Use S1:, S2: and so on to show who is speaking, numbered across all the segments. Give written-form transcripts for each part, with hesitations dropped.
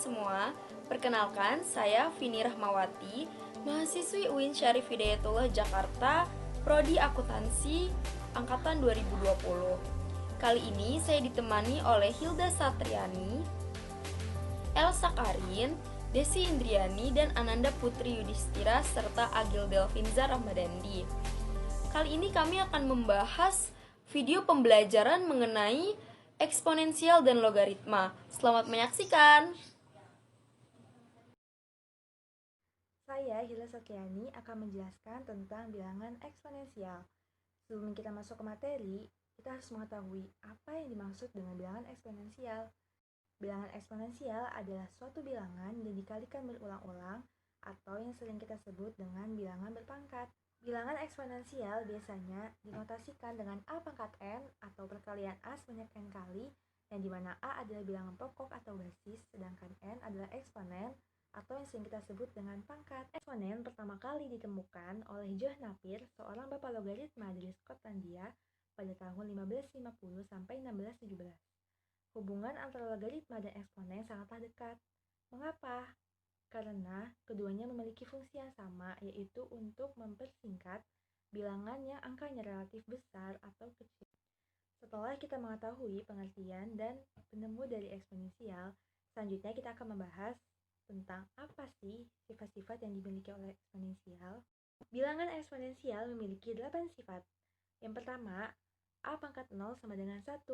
S1: semua, perkenalkan saya Vini Rahmawati, mahasiswi UIN Syarif Hidayatullah Jakarta, Prodi Akuntansi Angkatan 2020. Kali ini saya ditemani oleh Hilda Satriani, Elsa Karin, Desi Indriani, dan Ananda Putri Yudhistira, serta Agil Delvinza Rahmadandi. Kali ini kami akan membahas video pembelajaran mengenai eksponensial dan logaritma. Selamat menyaksikan.
S2: Saya, Hilda Satriani, akan menjelaskan tentang bilangan eksponensial. Sebelum kita masuk ke materi, kita harus mengetahui apa yang dimaksud dengan bilangan eksponensial. Bilangan eksponensial adalah suatu bilangan yang dikalikan berulang-ulang atau yang sering kita sebut dengan bilangan berpangkat. Bilangan eksponensial biasanya dinotasikan dengan A pangkat N atau perkalian A sebanyak N kali, yang dimana A adalah bilangan pokok atau basis, sedangkan N adalah eksponen atau yang sering kita sebut dengan pangkat. Eksponen pertama kali ditemukan oleh John Napier, seorang bapak logaritma dari Skotlandia pada tahun 1550 sampai 1617. Hubungan antara logaritma dan eksponen sangatlah dekat. Mengapa? Karena keduanya memiliki fungsi yang sama, yaitu untuk mempersingkat bilangan yang angkanya relatif besar atau kecil. Setelah kita mengetahui pengertian dan penemu dari eksponensial, selanjutnya kita akan membahas tentang apa sih sifat-sifat yang dimiliki oleh eksponensial. Bilangan eksponensial memiliki 8 sifat. Yang pertama, A pangkat 0 sama dengan 1.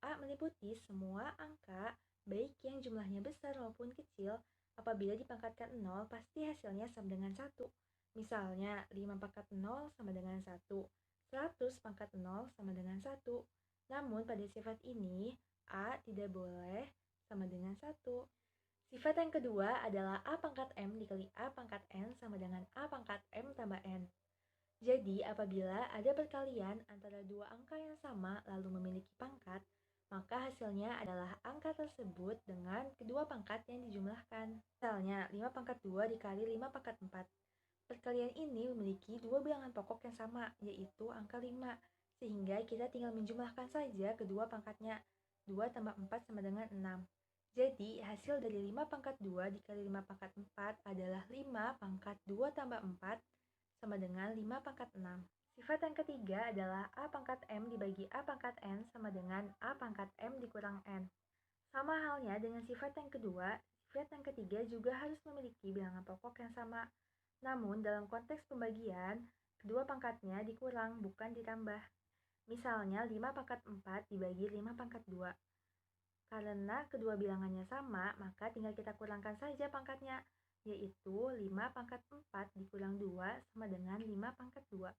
S2: A meliputi semua angka, baik yang jumlahnya besar maupun kecil. Apabila dipangkatkan 0, pasti hasilnya sama dengan 1. Misalnya, 5 pangkat 0 sama dengan 1. 100 pangkat 0 sama dengan 1. Namun, pada sifat ini, A tidak boleh sama dengan 1. Sifat yang kedua adalah A pangkat M dikali A pangkat N sama dengan A pangkat M tambah N. Jadi, apabila ada perkalian antara dua angka yang sama lalu memiliki pangkat, maka hasilnya adalah angka tersebut dengan kedua pangkat yang dijumlahkan. Misalnya, 5 pangkat 2 dikali 5 pangkat 4. Perkalian ini memiliki dua bilangan pokok yang sama, yaitu angka 5. Sehingga kita tinggal menjumlahkan saja kedua pangkatnya. 2 tambah 4 sama dengan 6. Jadi, hasil dari 5 pangkat 2 dikali 5 pangkat 4 adalah 5 pangkat 2 tambah 4 sama dengan 5 pangkat 6. Sifat yang ketiga adalah A pangkat M dibagi A pangkat N sama dengan A pangkat M dikurang N. Sama halnya dengan sifat yang kedua, sifat yang ketiga juga harus memiliki bilangan pokok yang sama. Namun, dalam konteks pembagian, kedua pangkatnya dikurang, bukan ditambah. Misalnya, 5 pangkat 4 dibagi 5 pangkat 2. Karena kedua bilangannya sama, maka tinggal kita kurangkan saja pangkatnya, yaitu 5 pangkat 4 dikurang 2 sama dengan 5 pangkat 2.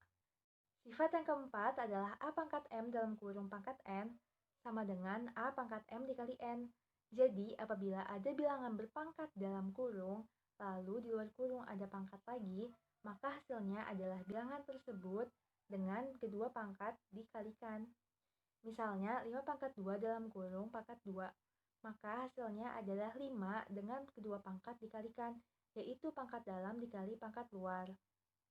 S2: Sifat yang keempat adalah A pangkat M dalam kurung pangkat N sama dengan A pangkat M dikali N. Jadi, apabila ada bilangan berpangkat dalam kurung, lalu di luar kurung ada pangkat lagi, maka hasilnya adalah bilangan tersebut dengan kedua pangkat dikalikan. Misalnya, 5 pangkat 2 dalam kurung pangkat 2, maka hasilnya adalah 5 dengan kedua pangkat dikalikan, yaitu pangkat dalam dikali pangkat luar.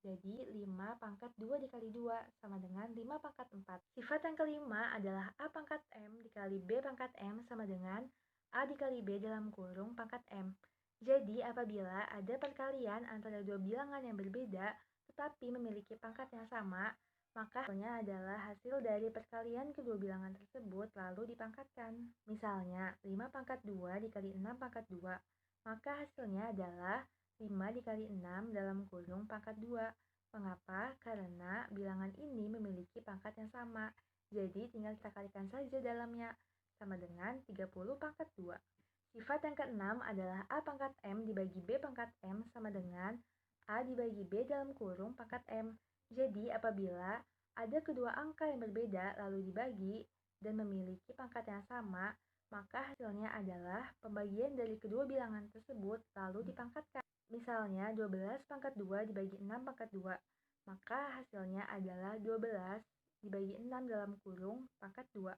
S2: Jadi, 5 pangkat 2 dikali 2 sama dengan 5 pangkat 4. Sifat yang kelima adalah A pangkat M dikali B pangkat M sama dengan A dikali B dalam kurung pangkat M. Jadi, apabila ada perkalian antara dua bilangan yang berbeda tetapi memiliki pangkat yang sama, maka hasilnya adalah hasil dari perkalian kedua bilangan tersebut lalu dipangkatkan. Misalnya, 5 pangkat 2 dikali 6 pangkat 2, maka hasilnya adalah 5 dikali 6 dalam kurung pangkat 2. Mengapa? Karena bilangan ini memiliki pangkat yang sama. Jadi tinggal kita kalikan saja dalamnya, sama dengan 30 pangkat 2. Sifat yang keenam adalah A pangkat M dibagi B pangkat M sama dengan A dibagi B dalam kurung pangkat M. Jadi apabila ada kedua angka yang berbeda lalu dibagi dan memiliki pangkat yang sama, maka hasilnya adalah pembagian dari kedua bilangan tersebut lalu dipangkatkan. Misalnya, 12 pangkat 2 dibagi 6 pangkat 2, maka hasilnya adalah 12 dibagi 6 dalam kurung pangkat 2.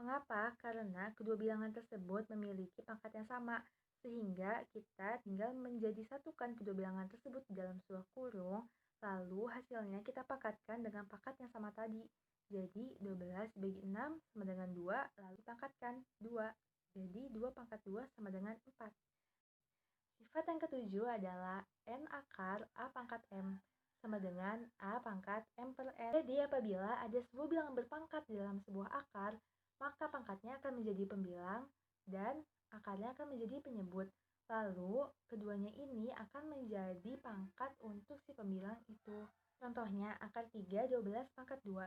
S2: Mengapa? Karena kedua bilangan tersebut memiliki pangkat yang sama, sehingga kita tinggal menjadi satukan kedua bilangan tersebut di dalam sebuah kurung, lalu hasilnya kita pangkatkan dengan pangkat yang sama tadi. Jadi 12 dibagi 6 sama dengan 2, lalu pangkatkan 2. Jadi 2 pangkat 2 sama dengan 4. Sifat yang ketujuh adalah N akar A pangkat M sama dengan A pangkat M per N. Jadi apabila ada sebuah bilangan berpangkat di dalam sebuah akar, maka pangkatnya akan menjadi pembilang dan akarnya akan menjadi penyebut. Lalu keduanya ini akan menjadi pangkat untuk si pembilang itu. Contohnya akar 3 12 pangkat 2.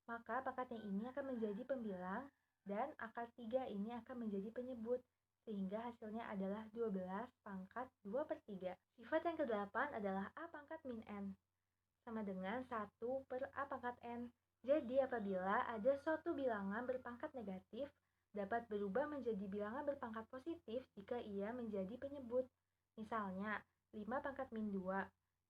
S2: Maka pangkatnya ini akan menjadi pembilang dan akar 3 ini akan menjadi penyebut, sehingga hasilnya adalah 12 pangkat 2 per 3. Sifat yang ke-8 adalah A pangkat min N sama dengan 1 per A pangkat N. Jadi apabila ada suatu bilangan berpangkat negatif, dapat berubah menjadi bilangan berpangkat positif jika ia menjadi penyebut. Misalnya 5 pangkat min 2,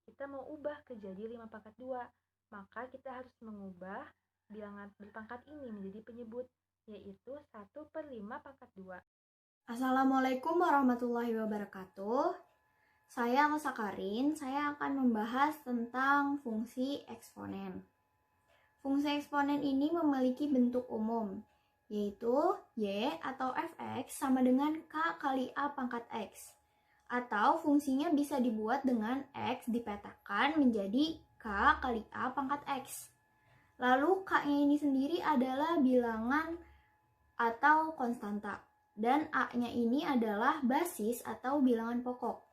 S2: kita mau ubah ke jadi 5 pangkat 2, maka kita harus mengubah bilangan berpangkat ini menjadi penyebut, yaitu 1 per 5 pangkat 2.
S3: Assalamualaikum warahmatullahi wabarakatuh. Saya Rosa Karin, saya akan membahas tentang fungsi eksponen. Fungsi eksponen ini memiliki bentuk umum, yaitu Y atau fx sama dengan K kali A pangkat X. Atau fungsinya bisa dibuat dengan X dipetakan menjadi K kali A pangkat X. Lalu K-nya ini sendiri adalah bilangan atau konstanta. Dan A-nya ini adalah basis atau bilangan pokok.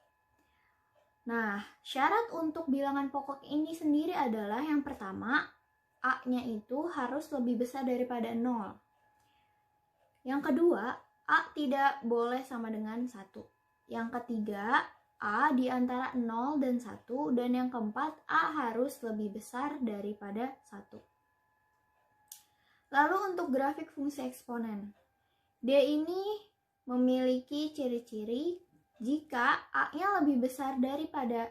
S3: Nah, syarat untuk bilangan pokok ini sendiri adalah yang pertama, A-nya itu harus lebih besar daripada 0. Yang kedua, A tidak boleh sama dengan 1. Yang ketiga, A di antara 0 dan 1. Dan yang keempat, A harus lebih besar daripada 1. Lalu untuk grafik fungsi eksponen. Dia ini memiliki ciri-ciri jika A-nya lebih besar daripada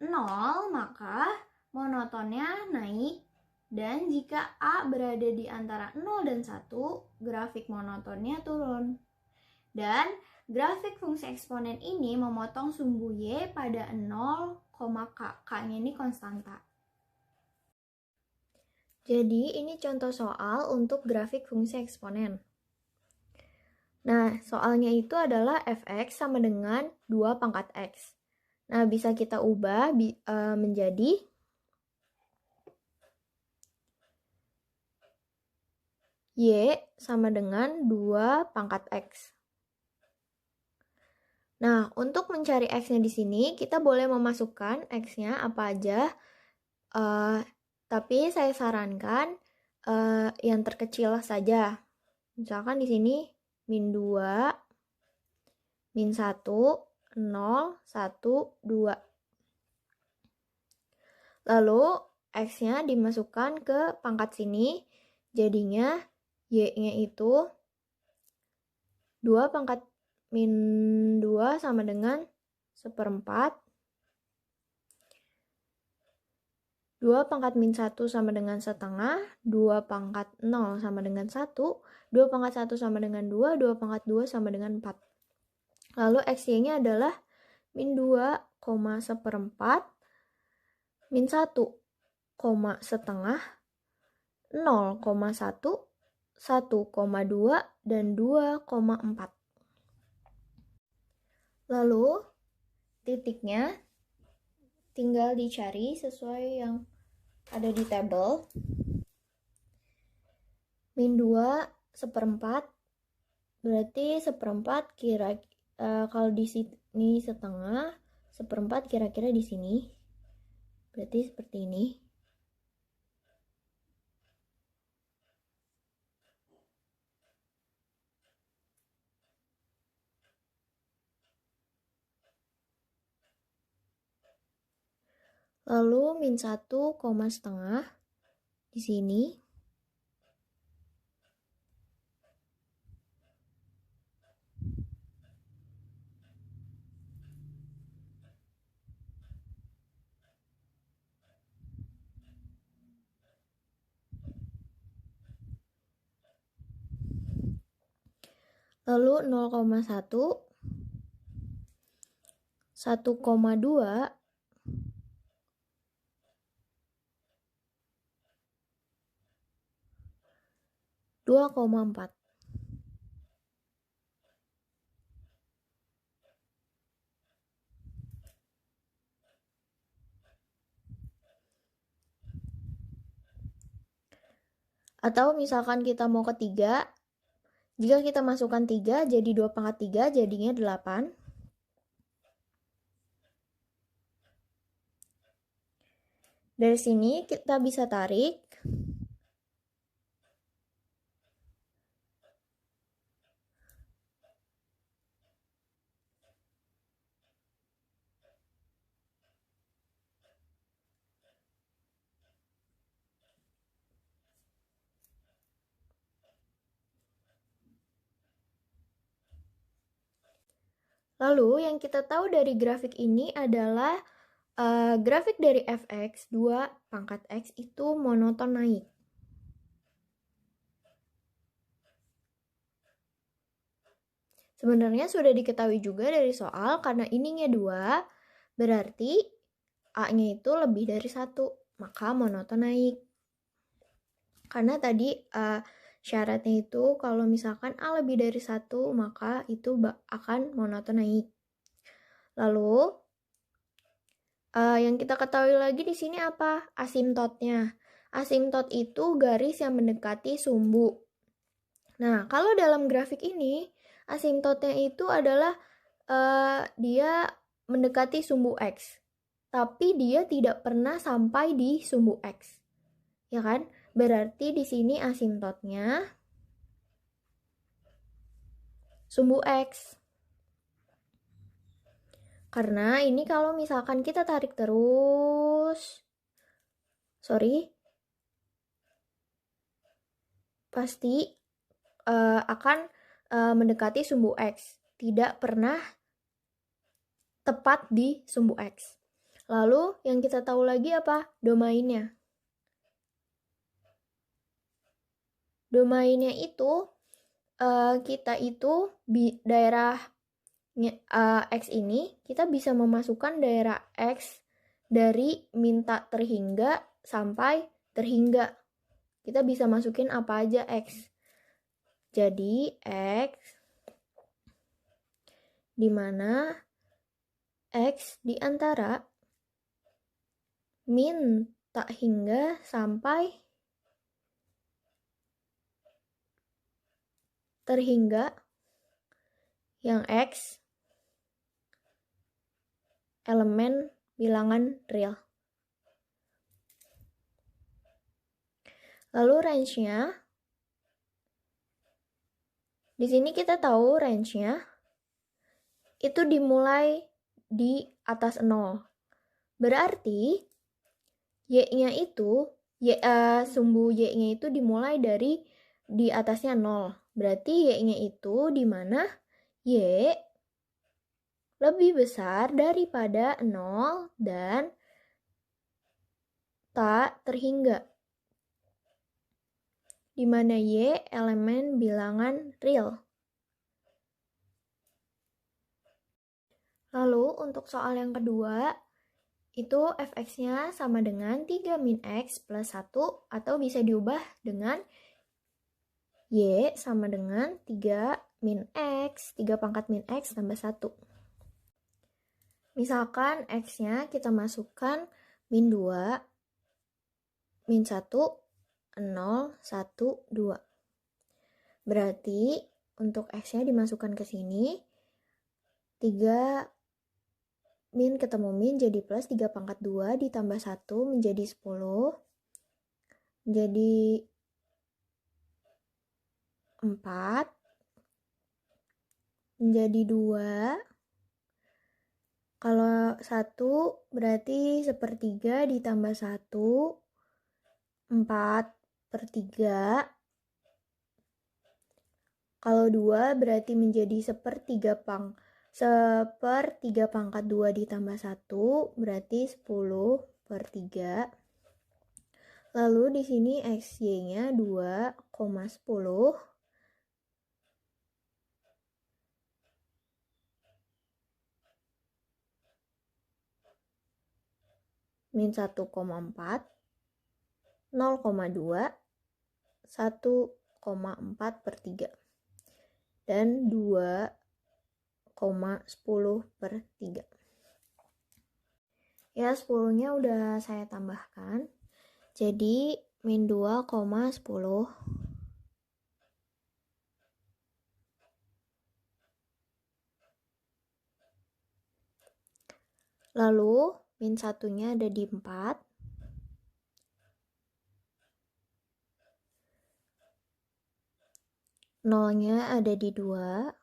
S3: 0, maka monotonnya naik. Dan jika A berada di antara 0 dan 1, grafik monotonnya turun. Dan grafik fungsi eksponen ini memotong sumbu Y pada 0, K. K-nya ini konstanta. Jadi ini contoh soal untuk grafik fungsi eksponen. Nah, soalnya itu adalah fx sama dengan 2 pangkat x. Nah, bisa kita ubah menjadi y sama dengan 2 pangkat x. Nah, untuk mencari x-nya di sini, kita boleh memasukkan x-nya apa aja. Tapi saya sarankan yang terkecil saja. Misalkan di sini min 2, min 1, 0, 1, 2. Lalu X-nya dimasukkan ke pangkat sini, jadinya Y-nya itu 2 pangkat min 2 sama dengan 1/4. 2 pangkat min 1 sama dengan setengah, 2 pangkat 0 sama dengan 1, 2 pangkat 1 sama dengan 2, 2 pangkat 2 sama dengan 4. Lalu XY-nya adalah min 2, 1/4, min 1, setengah, 0,1, 1,2, dan 2,4. Lalu titiknya tinggal dicari sesuai yang ada di tabel. Min 2 1/4, berarti 1/4 kalau di sini setengah, 1/4 kira-kira di sini. Berarti seperti ini. Lalu min 1, setengah di sini. Lalu 0,1, 1,2, 2,4. Atau misalkan kita mau ke 3, jika kita masukkan 3 jadi 2 pangkat 3 jadinya 8. Dari sini kita bisa tarik. Lalu yang kita tahu dari grafik ini adalah grafik dari fx 2 pangkat x itu monoton naik. Sebenarnya sudah diketahui juga dari soal karena ininya 2, berarti A-nya itu lebih dari 1, maka monoton naik. Karena tadi syaratnya itu kalau misalkan A lebih dari 1, maka itu akan monoton naik. Lalu yang kita ketahui lagi di sini apa? Asimptotnya. Asimptot itu garis yang mendekati sumbu. Nah, kalau dalam grafik ini, asimptotnya itu adalah dia mendekati sumbu X. Tapi dia tidak pernah sampai di sumbu X. Ya kan? Berarti di sini asimptotnya sumbu X. Karena ini kalau misalkan kita tarik terus, pasti akan mendekati sumbu X. Tidak pernah tepat di sumbu X. Lalu yang kita tahu lagi apa? Domainnya. Domainnya itu kita itu daerah X ini kita bisa memasukkan daerah X dari minta terhingga sampai terhingga. Kita bisa masukin apa aja X. Jadi X di mana X di antara min tak hingga sampai terhingga yang X elemen bilangan real. Lalu range-nya, di sini kita tahu range-nya itu dimulai di atas 0. Berarti Y-nya itu, sumbu Y-nya itu dimulai dari di atasnya 0. Berarti Y-nya itu di mana Y lebih besar daripada 0 dan tak terhingga. Di mana Y elemen bilangan real. Lalu untuk soal yang kedua, itu fx-nya sama dengan 3 min x plus 1 atau bisa diubah dengan Y sama dengan 3 min x, 3 pangkat min x tambah 1. Misalkan x-nya kita masukkan min 2, min 1, 0, 1, 2. Berarti untuk x-nya dimasukkan ke sini, 3 min ketemu min jadi plus 3 pangkat 2 ditambah 1 menjadi 10. Jadi 4 menjadi 2. Kalau 1 berarti sepertiga ditambah 1, 4/3. Kalau 2 berarti menjadi sepertiga pangkat 2 ditambah 1 berarti 10/3. Lalu di sini XY-nya 2,10 min 1,4, 0,2, 1,4/3 dan 2,10/3. Ya, 10-nya udah saya tambahkan. Jadi min 2,10. Lalu min 1-nya ada di 4. Nolnya ada di 2.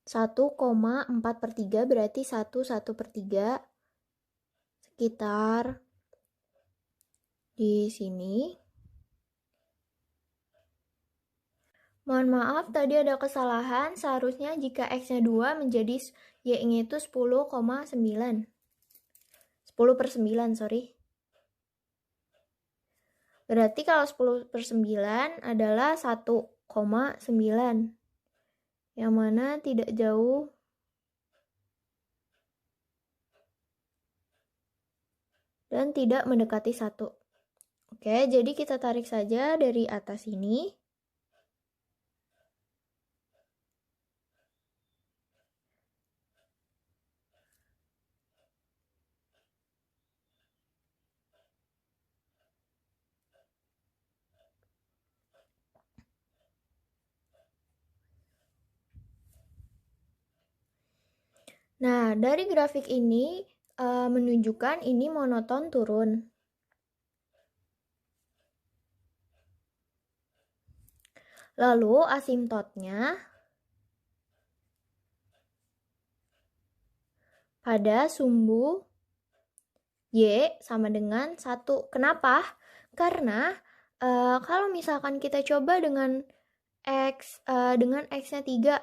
S3: 1,4/3 berarti 1/3 sekitar di sini. Mohon maaf, tadi ada kesalahan. Seharusnya jika X-nya 2 menjadi Y-nya itu 10,9. 10/9, sorry. Berarti kalau 10/9 adalah 1,9. Yang mana tidak jauh dan tidak mendekati 1. Oke, jadi kita tarik saja dari atas ini. Nah, dari grafik ini menunjukkan ini monoton turun. Lalu asimptotnya pada sumbu Y sama dengan 1. Kenapa? Karena kalau misalkan kita coba dengan X-nya 3,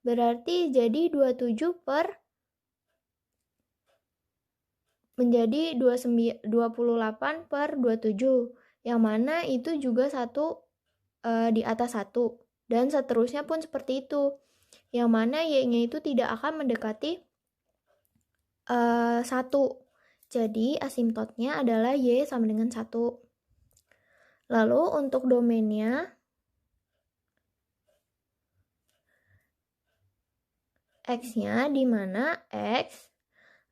S3: berarti jadi 27 menjadi 28/27, yang mana itu juga 1 di atas 1, dan seterusnya pun seperti itu, yang mana Y-nya itu tidak akan mendekati 1. Jadi asimptotnya adalah Y sama dengan 1. Lalu untuk domainnya, X-nya di mana X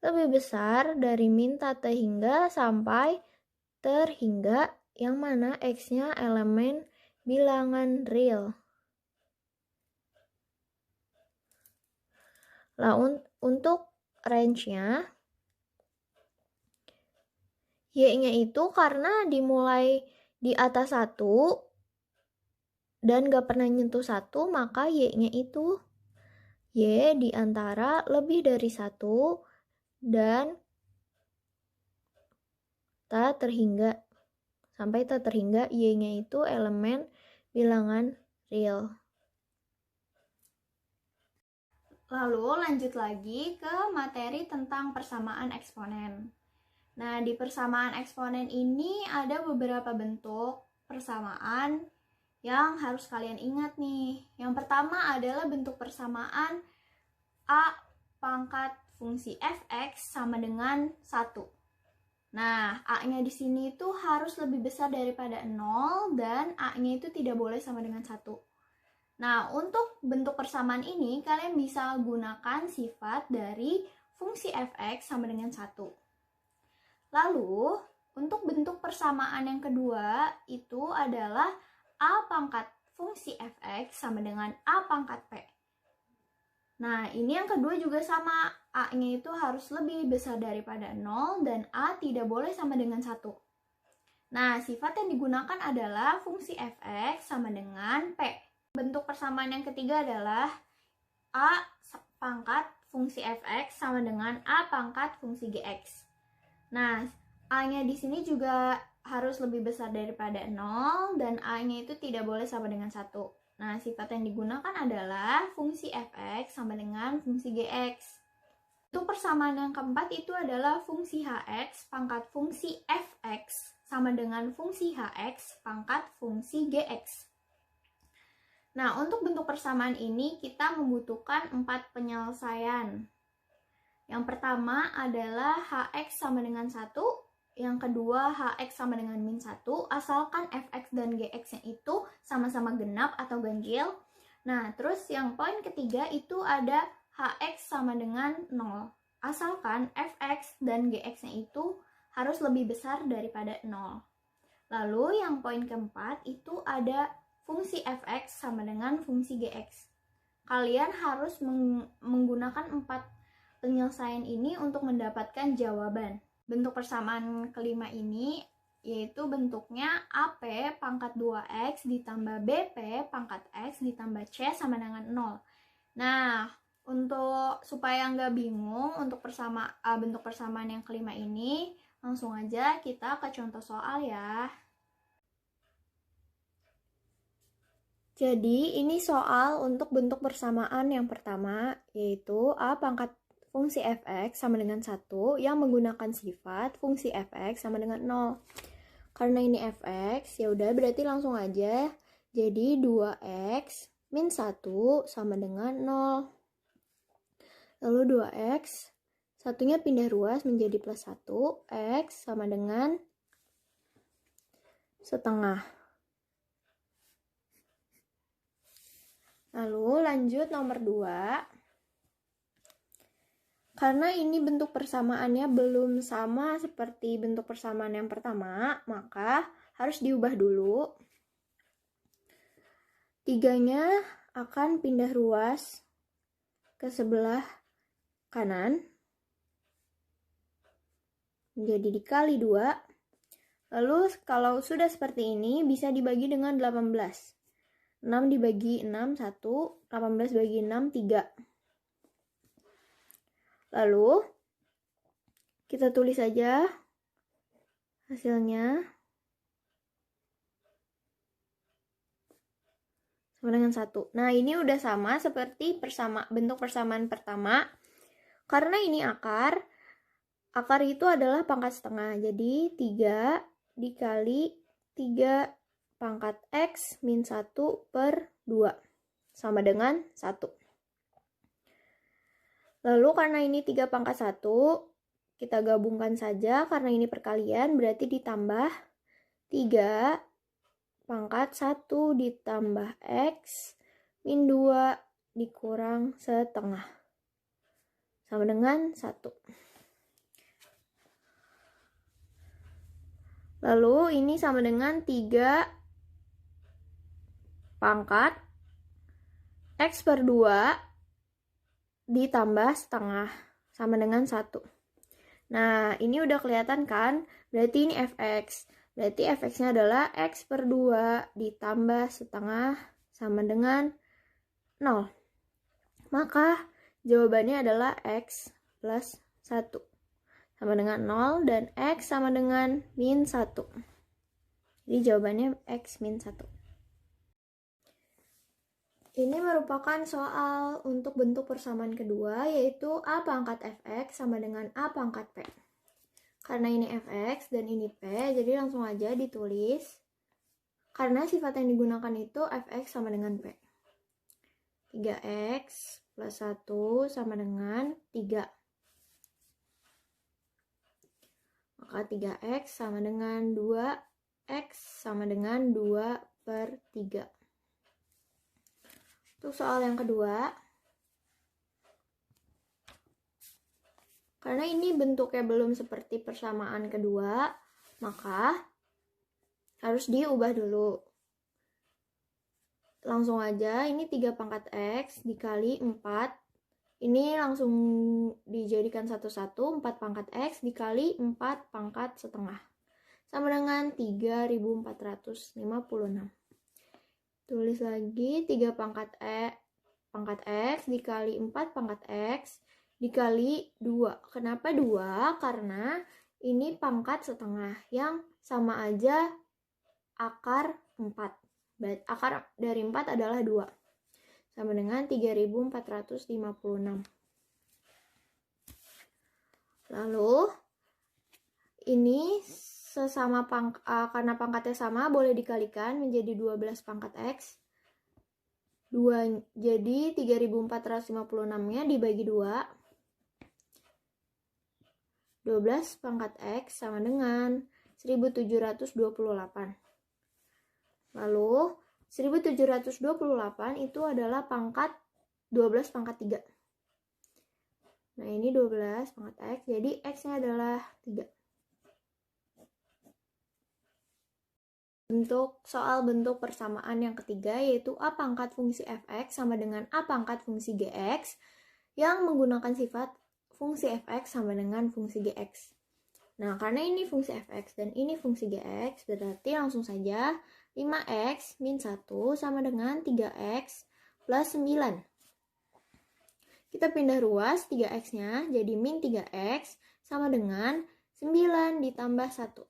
S3: lebih besar dari min terhingga sampai terhingga, yang mana X-nya elemen bilangan real. Nah, untuk range-nya, Y-nya itu karena dimulai di atas 1 dan gak pernah nyentuh 1, maka Y-nya itu Y di antara lebih dari 1 dan tak terhingga. Sampai tak terhingga Y-nya itu elemen bilangan real. Lalu lanjut lagi ke materi tentang persamaan eksponen. Nah, di persamaan eksponen ini ada beberapa bentuk persamaan yang harus kalian ingat nih. Yang pertama adalah bentuk persamaan A pangkat fungsi f(x) sama dengan 1. Nah, A-nya di sini itu harus lebih besar daripada 0 dan A-nya itu tidak boleh sama dengan 1. Nah, untuk bentuk persamaan ini kalian bisa gunakan sifat dari fungsi f(x) sama dengan 1. Lalu, untuk bentuk persamaan yang kedua itu adalah A pangkat fungsi f(x) sama dengan A pangkat p. Nah, ini yang kedua juga sama, A-nya itu harus lebih besar daripada 0 dan A tidak boleh sama dengan 1. Nah, sifat yang digunakan adalah fungsi f(x) sama dengan P. Bentuk persamaan yang ketiga adalah A pangkat fungsi f(x) sama dengan A pangkat fungsi gx. Nah, A-nya di sini juga harus lebih besar daripada 0 dan A-nya itu tidak boleh sama dengan 1. Nah, sifat yang digunakan adalah fungsi f(x) sama dengan fungsi gx. Untuk persamaan yang keempat itu adalah fungsi hx pangkat fungsi f(x) sama dengan fungsi hx pangkat fungsi gx. Nah, untuk bentuk persamaan ini kita membutuhkan 4 penyelesaian. Yang pertama adalah hx sama dengan 1. Yang kedua, hx sama dengan min 1, asalkan fx dan gx-nya itu sama-sama genap atau ganjil. Nah, terus yang poin ketiga itu ada hx sama dengan 0, asalkan fx dan gx-nya itu harus lebih besar daripada 0. Lalu yang poin keempat itu ada fungsi fx sama dengan fungsi gx. Kalian harus menggunakan 4 penyelesaian ini untuk mendapatkan jawaban. Bentuk persamaan kelima ini yaitu bentuknya AP pangkat 2X ditambah BP pangkat X ditambah C sama dengan 0. Nah, supaya nggak bingung untuk bentuk persamaan yang kelima ini, langsung aja kita ke contoh soal ya. Jadi, ini soal untuk bentuk persamaan yang pertama, yaitu A pangkat fungsi fx sama dengan 1 yang menggunakan sifat fungsi fx sama dengan 0. Karena ini fx, ya udah berarti langsung aja. Jadi 2x min 1 sama dengan 0. Lalu 2x, satunya pindah ruas menjadi plus 1, x sama dengan setengah. Lalu lanjut nomor 2. Karena ini bentuk persamaannya belum sama seperti bentuk persamaan yang pertama, maka harus diubah dulu. 3-nya akan pindah ruas ke sebelah kanan, menjadi dikali 2. Lalu kalau sudah seperti ini, bisa dibagi dengan 18. 6 dibagi 6, 1. 18 bagi 6, 3. Lalu, kita tulis saja hasilnya sama dengan 1. Nah, ini udah sama seperti bentuk persamaan pertama. Karena ini akar itu adalah pangkat setengah. Jadi, 3 dikali 3 pangkat X min 1 per 2 sama dengan 1. Lalu karena ini 3 pangkat 1, kita gabungkan saja karena ini perkalian, berarti ditambah 3 pangkat 1 ditambah X min 2 dikurang setengah sama dengan 1. Lalu ini sama dengan 3 pangkat X per 2 ditambah setengah sama dengan 1. Nah, ini udah kelihatan kan? Berarti ini fx. Berarti fx-nya adalah x per 2 ditambah setengah sama dengan 0. Maka jawabannya adalah x plus 1 sama dengan 0 dan x sama dengan min 1. Jadi jawabannya x min 1. Ini merupakan soal untuk bentuk persamaan kedua, yaitu A pangkat fx sama dengan A pangkat p. Karena ini fx dan ini p, jadi langsung aja ditulis. Karena sifat yang digunakan itu fx sama dengan p. 3x plus 1 sama dengan 3. Maka 3x sama dengan 2x sama dengan 2 per 3. Untuk soal yang kedua, karena ini bentuknya belum seperti persamaan kedua, maka harus diubah dulu. Langsung aja, ini 3 pangkat X dikali 4. Ini langsung dijadikan satu-satu, 4 pangkat X dikali 4 pangkat setengah. Sama dengan 3.456. Tulis lagi 3 pangkat X dikali 4 pangkat X dikali 2. Kenapa 2? Karena ini pangkat setengah yang sama aja akar 4. Berarti akar dari 4 adalah 2. Sama dengan 3.456. Lalu ini sesama karena pangkatnya sama, boleh dikalikan menjadi 12 pangkat X. 2, jadi 3.456-nya dibagi 2. 12 pangkat X sama dengan 1.728. Lalu 1.728 itu adalah pangkat 12 pangkat 3. Nah, ini 12 pangkat X, jadi X-nya adalah 3. Untuk soal bentuk persamaan yang ketiga, yaitu A pangkat fungsi fx sama dengan A pangkat fungsi gx yang menggunakan sifat fungsi fx sama dengan fungsi gx. Nah, karena ini fungsi fx dan ini fungsi gx, berarti langsung saja 5x min 1 sama dengan 3x plus 9. Kita pindah ruas 3x-nya jadi min 3x sama dengan 9 ditambah 1.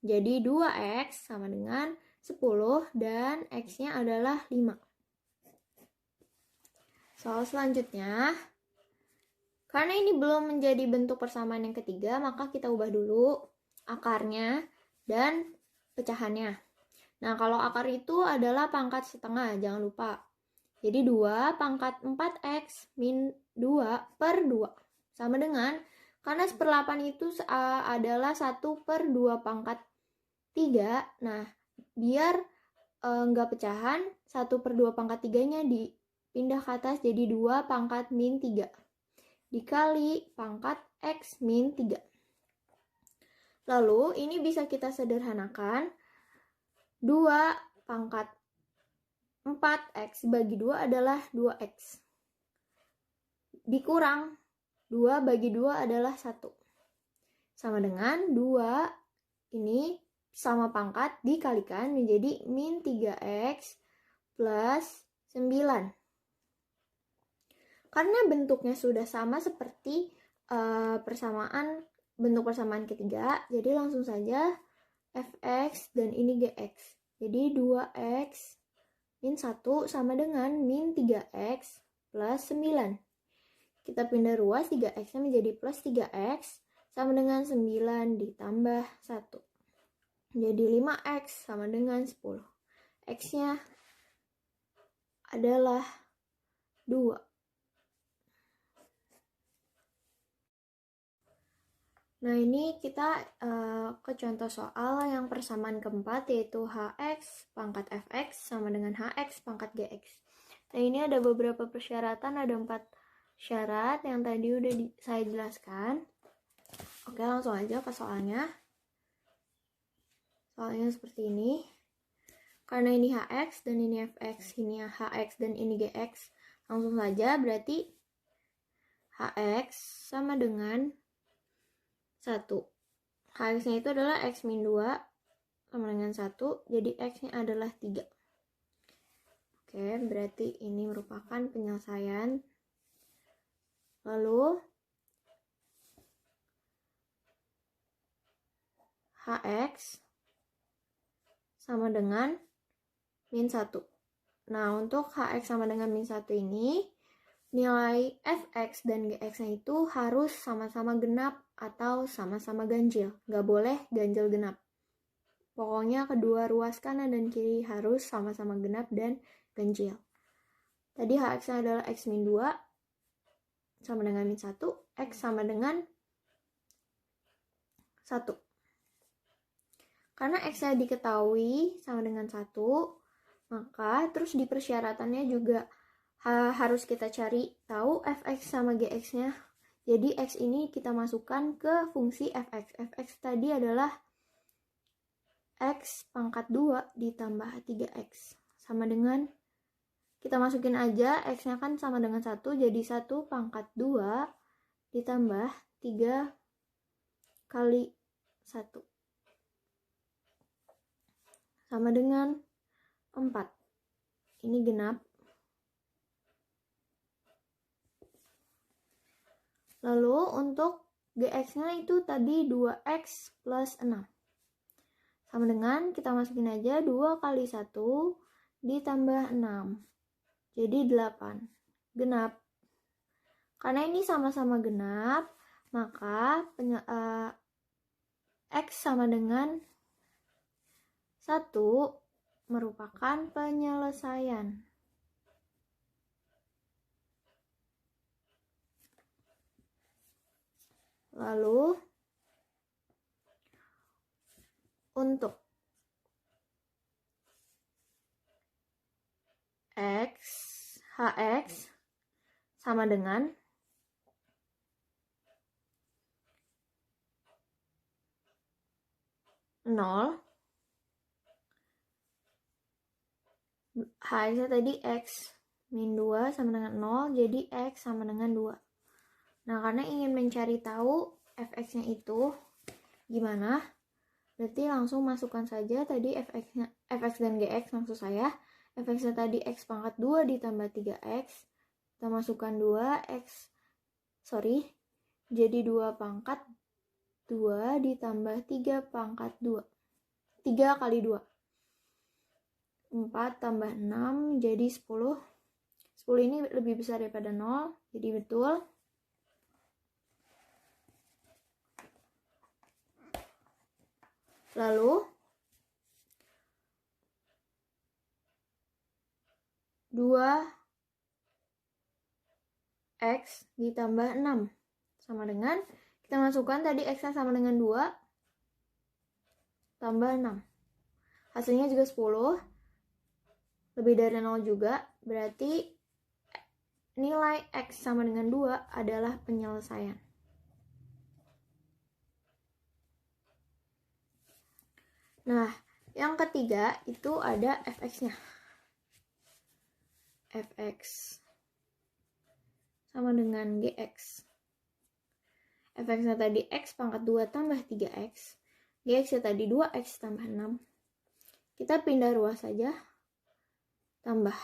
S3: Jadi 2x sama dengan 10 dan x-nya adalah 5. Soal selanjutnya, karena ini belum menjadi bentuk persamaan yang ketiga, maka kita ubah dulu akarnya dan pecahannya. Nah, kalau akar itu adalah pangkat setengah, jangan lupa. Jadi 2 pangkat 4x min 2 per 2. Sama dengan, karena 1/8 itu adalah 1 per 2 pangkat 3. Nah, biar nggak pecahan, 1 per 2 pangkat 3-nya dipindah ke atas jadi 2 pangkat min 3. Dikali pangkat x min 3. Lalu, ini bisa kita sederhanakan. 2 pangkat 4x bagi 2 adalah 2x. Dikurang 2 bagi 2 adalah 1. Sama dengan 2 ini sama pangkat dikalikan menjadi min 3x plus 9. Karena bentuknya sudah sama seperti bentuk persamaan ketiga, jadi langsung saja fx dan ini gx. Jadi 2x min 1 sama dengan min 3x plus 9. Kita pindah ruas 3x-nya menjadi plus 3x sama dengan 9 ditambah 1. Jadi 5x sama dengan 10. X-nya adalah 2. Nah, ini kita ke contoh soal yang persamaan keempat, yaitu hx pangkat fx sama dengan hx pangkat gx. Nah, ini ada beberapa persyaratan, ada 4 syarat yang tadi udah saya jelaskan. Oke, langsung aja ke soalnya. Soalnya seperti ini. Karena ini hx dan ini fx, ini hx dan ini gx, langsung saja berarti hx sama dengan 1. Hx-nya itu adalah x min 2 sama dengan 1, jadi x-nya adalah 3. Oke, berarti ini merupakan penyelesaian. Lalu hx sama dengan min 1. Nah, untuk hx sama dengan min 1 ini, nilai fx dan gx-nya itu harus sama-sama genap atau sama-sama ganjil. Nggak boleh ganjil genap. Pokoknya kedua ruas kanan dan kiri harus sama-sama genap dan ganjil. Tadi hx-nya adalah x min 2 sama dengan min 1, x sama dengan 1. Karena x-nya diketahui sama dengan 1, maka terus di persyaratannya juga harus kita cari tahu fx sama gx-nya. Jadi x ini kita masukkan ke fungsi fx. Fx tadi adalah x pangkat 2 ditambah 3x. Sama dengan, kita masukin aja, x-nya kan sama dengan 1, jadi 1 pangkat 2 ditambah 3 kali 1. Sama dengan 4. Ini genap. Lalu untuk gx-nya itu tadi 2x plus 6. Sama dengan, kita masukin aja 2 kali 1 ditambah 6. Jadi 8. Genap. Karena ini sama-sama genap, maka x sama dengan 1 merupakan penyelesaian. Lalu untuk hx sama dengan 0 H-nya tadi X min 2 sama dengan 0, jadi X sama dengan 2. Nah, karena ingin mencari tahu fx-nya itu gimana, berarti langsung masukkan saja tadi fx-nya, fx dan gx maksud saya. Fx-nya tadi x pangkat 2 ditambah 3x, kita masukkan 2x, jadi 2 pangkat 2 ditambah 3 pangkat 2, 3 kali 2, 4 tambah 6 jadi 10. 10 ini lebih besar daripada 0, jadi betul. Lalu 2x ditambah 6 sama dengan, kita masukkan tadi x sama dengan 2 tambah 6. Hasilnya juga 10. Lebih dari 0 juga, berarti nilai x sama dengan 2 adalah penyelesaian. Nah, yang ketiga itu ada fx-nya. Fx sama dengan gx. Fx-nya tadi x pangkat 2 tambah 3x. Gx-nya tadi 2x tambah 6. Kita pindah ruas saja. Tambah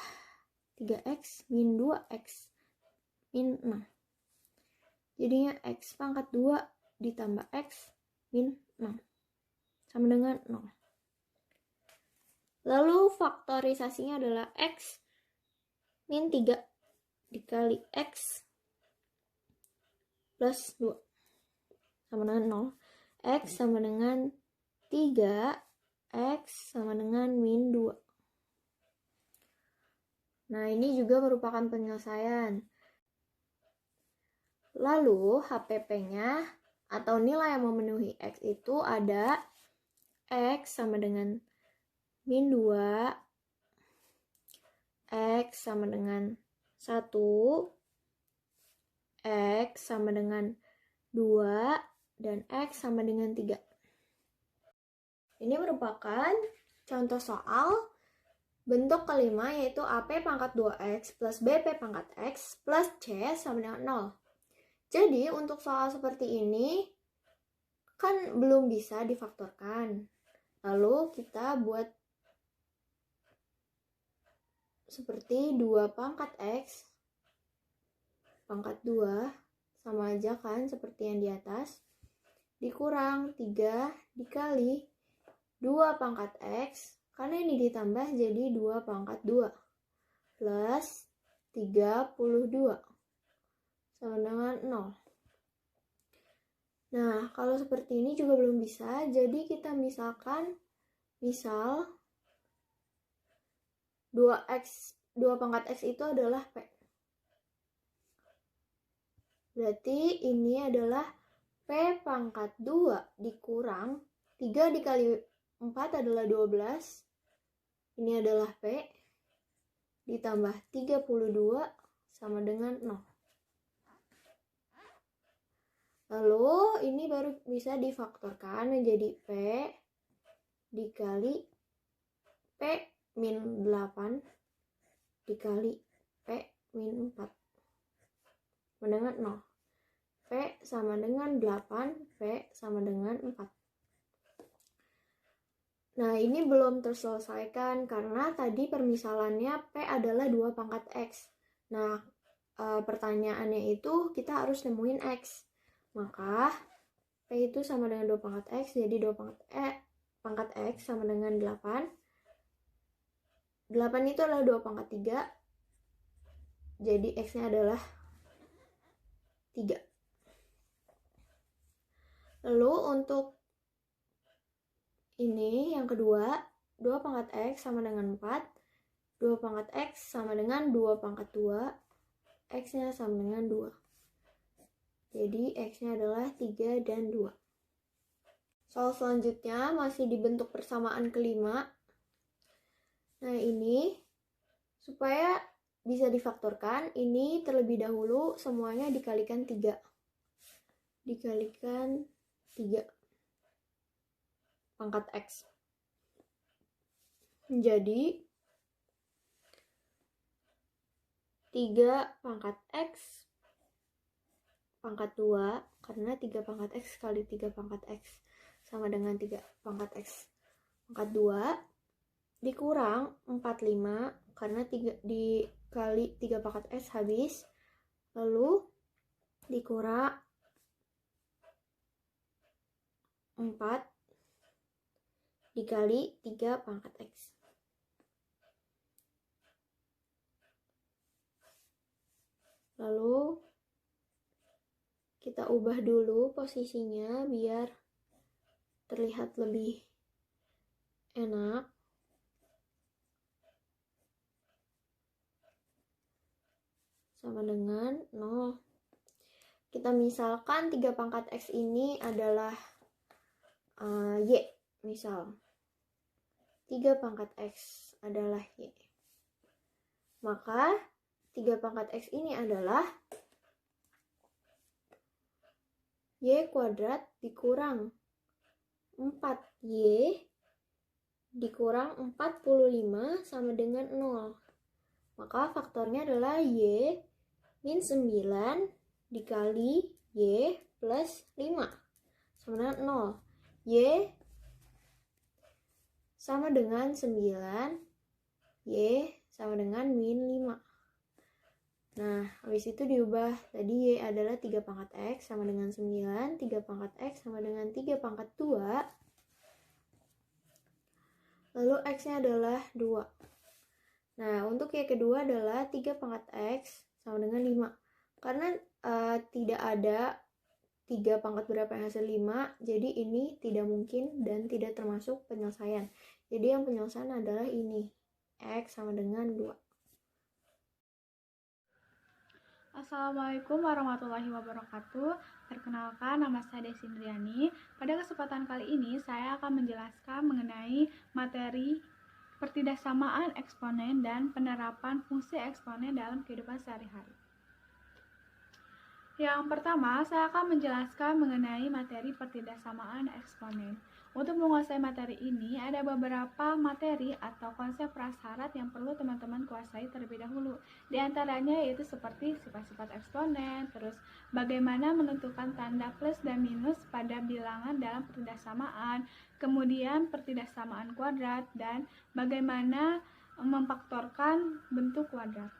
S3: 3x min 2x min 6. Jadinya x pangkat 2 ditambah x min 6 sama dengan 0. Lalu faktorisasinya adalah x min 3 dikali x plus 2 sama dengan 0. X sama dengan 3, x sama dengan min 2. Nah, ini juga merupakan penyelesaian. Lalu HPP-nya atau nilai yang memenuhi x itu ada x sama dengan min 2, x sama dengan 1, x sama dengan 2, dan x sama dengan 3. Ini merupakan contoh soal bentuk kelima, yaitu AP pangkat 2x plus BP pangkat x plus C sama dengan 0. Jadi untuk soal seperti ini kan belum bisa difaktorkan. Lalu kita buat seperti 2 pangkat x pangkat 2 sama aja kan seperti yang di atas, dikurang 3 dikali 2 pangkat x, karena ini ditambah jadi 2 pangkat 2 plus 32 sama dengan 0. Nah, kalau seperti ini juga belum bisa, jadi kita misal 2 pangkat x itu adalah P. Berarti ini adalah P pangkat 2 dikurang 3 dikali 4 adalah 12. Ini adalah P ditambah 32 sama dengan 0. Lalu ini baru bisa difaktorkan menjadi P dikali P min 8 dikali P min 4 sama dengan 0. P sama dengan 8, P sama dengan 4. Nah, ini belum terselesaikan karena tadi permisalannya P adalah 2 pangkat X. Nah, pertanyaannya itu kita harus nemuin X. Maka P itu sama dengan 2 pangkat X, jadi 2 pangkat X sama dengan 8. 8 itu adalah 2 pangkat 3, jadi X-nya adalah 3. Lalu untuk ini yang kedua, 2 pangkat X sama dengan 4, 2 pangkat X sama dengan 2 pangkat 2, X-nya sama dengan 2. Jadi X-nya adalah 3 dan 2. Soal selanjutnya masih dibentuk persamaan kelima. Nah, ini supaya bisa difaktorkan, ini terlebih dahulu semuanya dikalikan 3. Dikalikan 3 pangkat X. Jadi 3 pangkat X pangkat 2, karena 3 pangkat X kali 3 pangkat X sama dengan 3 pangkat X pangkat 2, dikurang 45, karena 3 dikali 3 pangkat X habis, lalu dikurang 4 dikali 3 pangkat X. Lalu kita ubah dulu posisinya biar terlihat lebih enak. Sama dengan 0. Kita misalkan 3 pangkat X ini adalah Y. Misal 3 pangkat X adalah Y. Maka 3 pangkat X ini adalah Y kuadrat dikurang 4Y dikurang 45 sama dengan 0. Maka faktornya adalah Y min 9 dikali Y plus 5 sama dengan 0. Y sama dengan 9, Y sama dengan min 5. Nah, habis itu diubah. Tadi Y adalah 3 pangkat X sama dengan 9, 3 pangkat X sama dengan 3 pangkat 2. Lalu X-nya adalah 2. Nah, untuk Y kedua adalah 3 pangkat X sama dengan 5. Karena tidak ada 3 pangkat berapa yang hasil 5, jadi ini tidak mungkin dan tidak termasuk penyelesaian. Jadi yang penyelesaian adalah ini, X sama dengan 2.
S4: Assalamualaikum warahmatullahi wabarakatuh. Perkenalkan, nama saya Desi Indriani. Pada kesempatan kali ini saya akan menjelaskan mengenai materi pertidaksamaan eksponen dan penerapan fungsi eksponen dalam kehidupan sehari-hari. Yang pertama, saya akan menjelaskan mengenai materi pertidaksamaan eksponen. Untuk menguasai materi ini, ada beberapa materi atau konsep prasyarat yang perlu teman-teman kuasai terlebih dahulu. Di antaranya yaitu seperti sifat-sifat eksponen, terus bagaimana menentukan tanda plus dan minus pada bilangan dalam pertidaksamaan, kemudian pertidaksamaan kuadrat, dan bagaimana memfaktorkan bentuk kuadrat.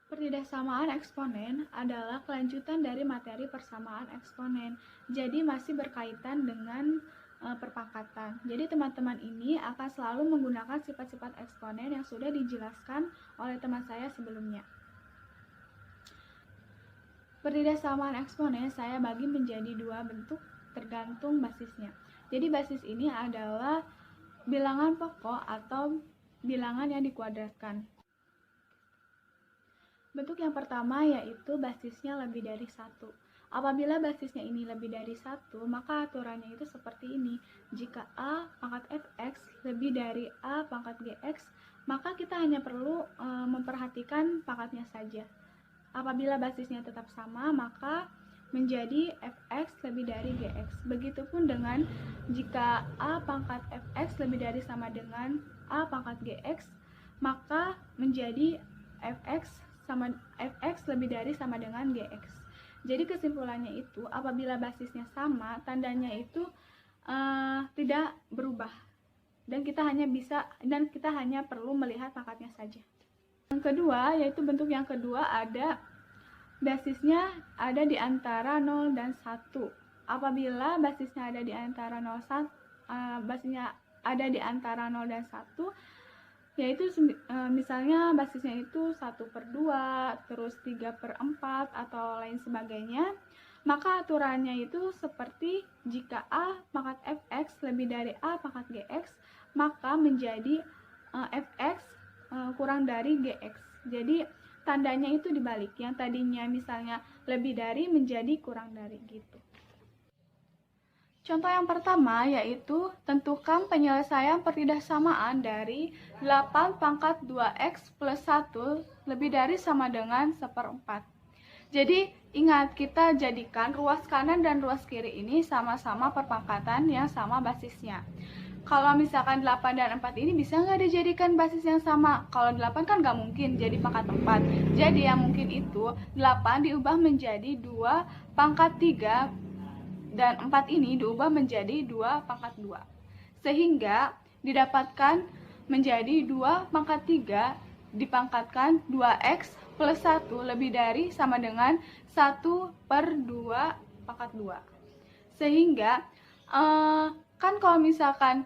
S4: Pertidaksamaan eksponen adalah kelanjutan dari materi persamaan eksponen, jadi masih berkaitan dengan perpangkatan. Jadi teman-teman ini akan selalu menggunakan sifat-sifat eksponen yang sudah dijelaskan oleh teman saya sebelumnya. Pertidaksamaan eksponen saya bagi menjadi 2 bentuk tergantung basisnya. Jadi basis ini adalah bilangan pokok atau bilangan yang dikuadratkan. Bentuk yang pertama yaitu basisnya lebih dari 1. Apabila basisnya ini lebih dari 1, maka aturannya itu seperti ini. Jika A pangkat fx lebih dari A pangkat gx, maka kita hanya perlu memperhatikan pangkatnya saja. Apabila basisnya tetap sama, maka menjadi fx lebih dari gx. Begitupun dengan jika A pangkat fx lebih dari sama dengan A pangkat gx, maka menjadi fx lebih dari sama dengan gx. Jadi kesimpulannya itu apabila basisnya sama, tandanya itu tidak berubah dan kita hanya perlu melihat pangkatnya saja. Yang kedua yaitu bentuk yang kedua ada basisnya ada di antara 0 dan 1. Apabila basisnya ada di antara 0 dan 1, yaitu misalnya basisnya itu 1/2, terus 3/4 atau lain sebagainya, maka aturannya itu seperti jika A pangkat fx lebih dari A pangkat gx, maka menjadi fx kurang dari gx. Jadi tandanya itu dibalik, yang tadinya misalnya lebih dari menjadi kurang dari gitu. Contoh yang pertama yaitu tentukan penyelesaian pertidaksamaan dari 8 pangkat 2x plus 1 lebih dari sama dengan 1/4. Jadi ingat, kita jadikan ruas kanan dan ruas kiri ini sama-sama perpangkatan yang sama basisnya. Kalau misalkan 8 dan 4 ini bisa nggak dijadikan basis yang sama? Kalau 8 kan nggak mungkin jadi pangkat 4. Jadi yang mungkin itu 8 diubah menjadi 2 pangkat 3 dan 4 ini diubah menjadi 2 pangkat 2. Sehingga didapatkan menjadi 2 pangkat 3 dipangkatkan 2x plus 1 lebih dari sama dengan 1/2 pangkat 2. Sehingga kan kalau misalkan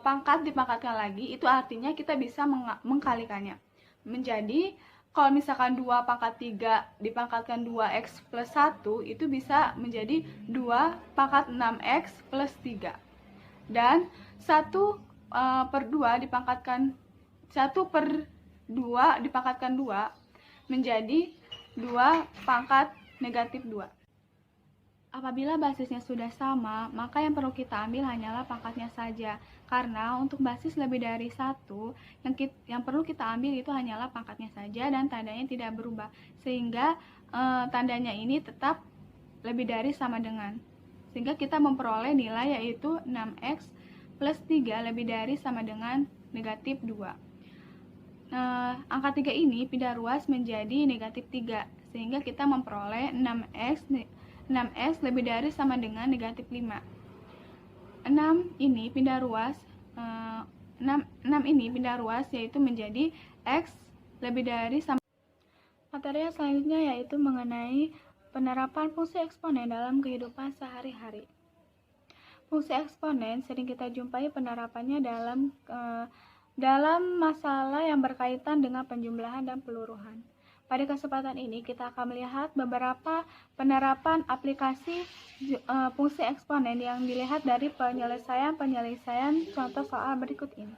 S4: pangkat dipangkatkan lagi, itu artinya kita bisa mengkalikannya. Menjadi kalau misalkan 2 pangkat 3 dipangkatkan 2x plus 1, itu bisa menjadi 2 pangkat 6x plus 3. Dan 1/2 dipangkatkan 1/2 dipangkatkan 2 menjadi 2 pangkat negatif 2. Apabila basisnya sudah sama, maka yang perlu kita ambil hanyalah pangkatnya saja. Karena untuk basis lebih dari 1, yang perlu kita ambil itu hanyalah pangkatnya saja dan tandanya tidak berubah. Sehingga tandanya ini tetap lebih dari sama dengan. Sehingga kita memperoleh nilai yaitu 6x plus 3 lebih dari sama dengan negatif 2. Angka 3 ini pindah ruas menjadi negatif 3. Sehingga kita memperoleh 6x lebih dari sama dengan negatif 5. 6 ini pindah ruas 6 ini pindah ruas yaitu menjadi x lebih dari sama. Materi yang selanjutnya yaitu mengenai penerapan fungsi eksponen dalam kehidupan sehari-hari. Fungsi eksponen sering kita jumpai penerapannya dalam masalah yang berkaitan dengan penjumlahan dan peluruhan. Pada kesempatan ini kita akan melihat beberapa penerapan aplikasi fungsi eksponen yang dilihat dari penyelesaian contoh soal berikut ini.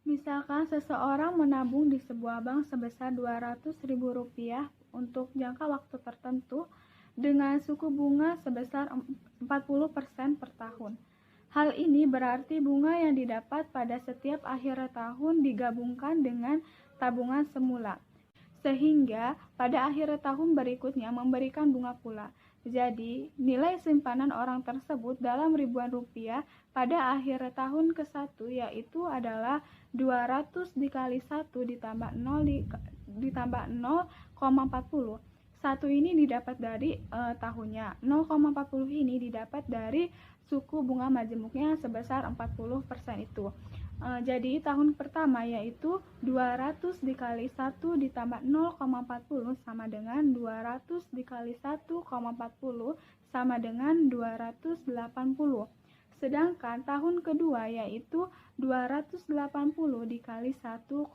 S4: Misalkan seseorang menabung di sebuah bank sebesar Rp200.000 untuk jangka waktu tertentu dengan suku bunga sebesar 40% per tahun. Hal ini berarti bunga yang didapat pada setiap akhir tahun digabungkan dengan tabungan semula, sehingga pada akhir tahun berikutnya memberikan bunga pula. Jadi, nilai simpanan orang tersebut dalam ribuan rupiah pada akhir tahun ke-1 yaitu adalah 200 dikali 1 ditambah 0,40. 1 ini didapat dari tahunnya, 0,40 ini didapat dari suku bunga majemuknya sebesar 40% itu. Jadi tahun pertama yaitu 200 dikali 1 ditambah 0,40 sama dengan 200 dikali 1,40 sama dengan 280. Sedangkan tahun kedua yaitu 280 dikali 1,40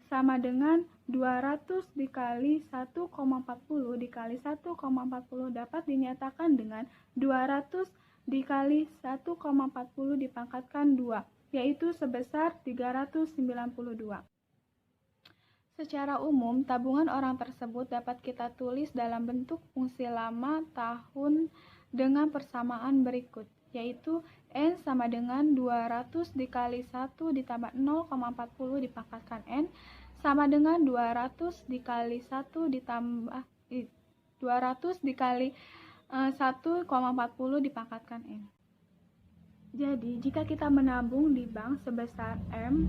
S4: sama dengan 200 dikali 1,40 dikali 1,40 dapat dinyatakan dengan 200 dikali 1,40 dipangkatkan 2. Yaitu sebesar 392. Secara umum, tabungan orang tersebut dapat kita tulis dalam bentuk fungsi lama tahun dengan persamaan berikut, yaitu N sama dengan 200 dikali 1 ditambah 0,40 dipangkatkan N sama dengan 200 dikali 1 ditambah 200 dikali 1,40 dipangkatkan N. Jadi, jika kita menabung di bank sebesar M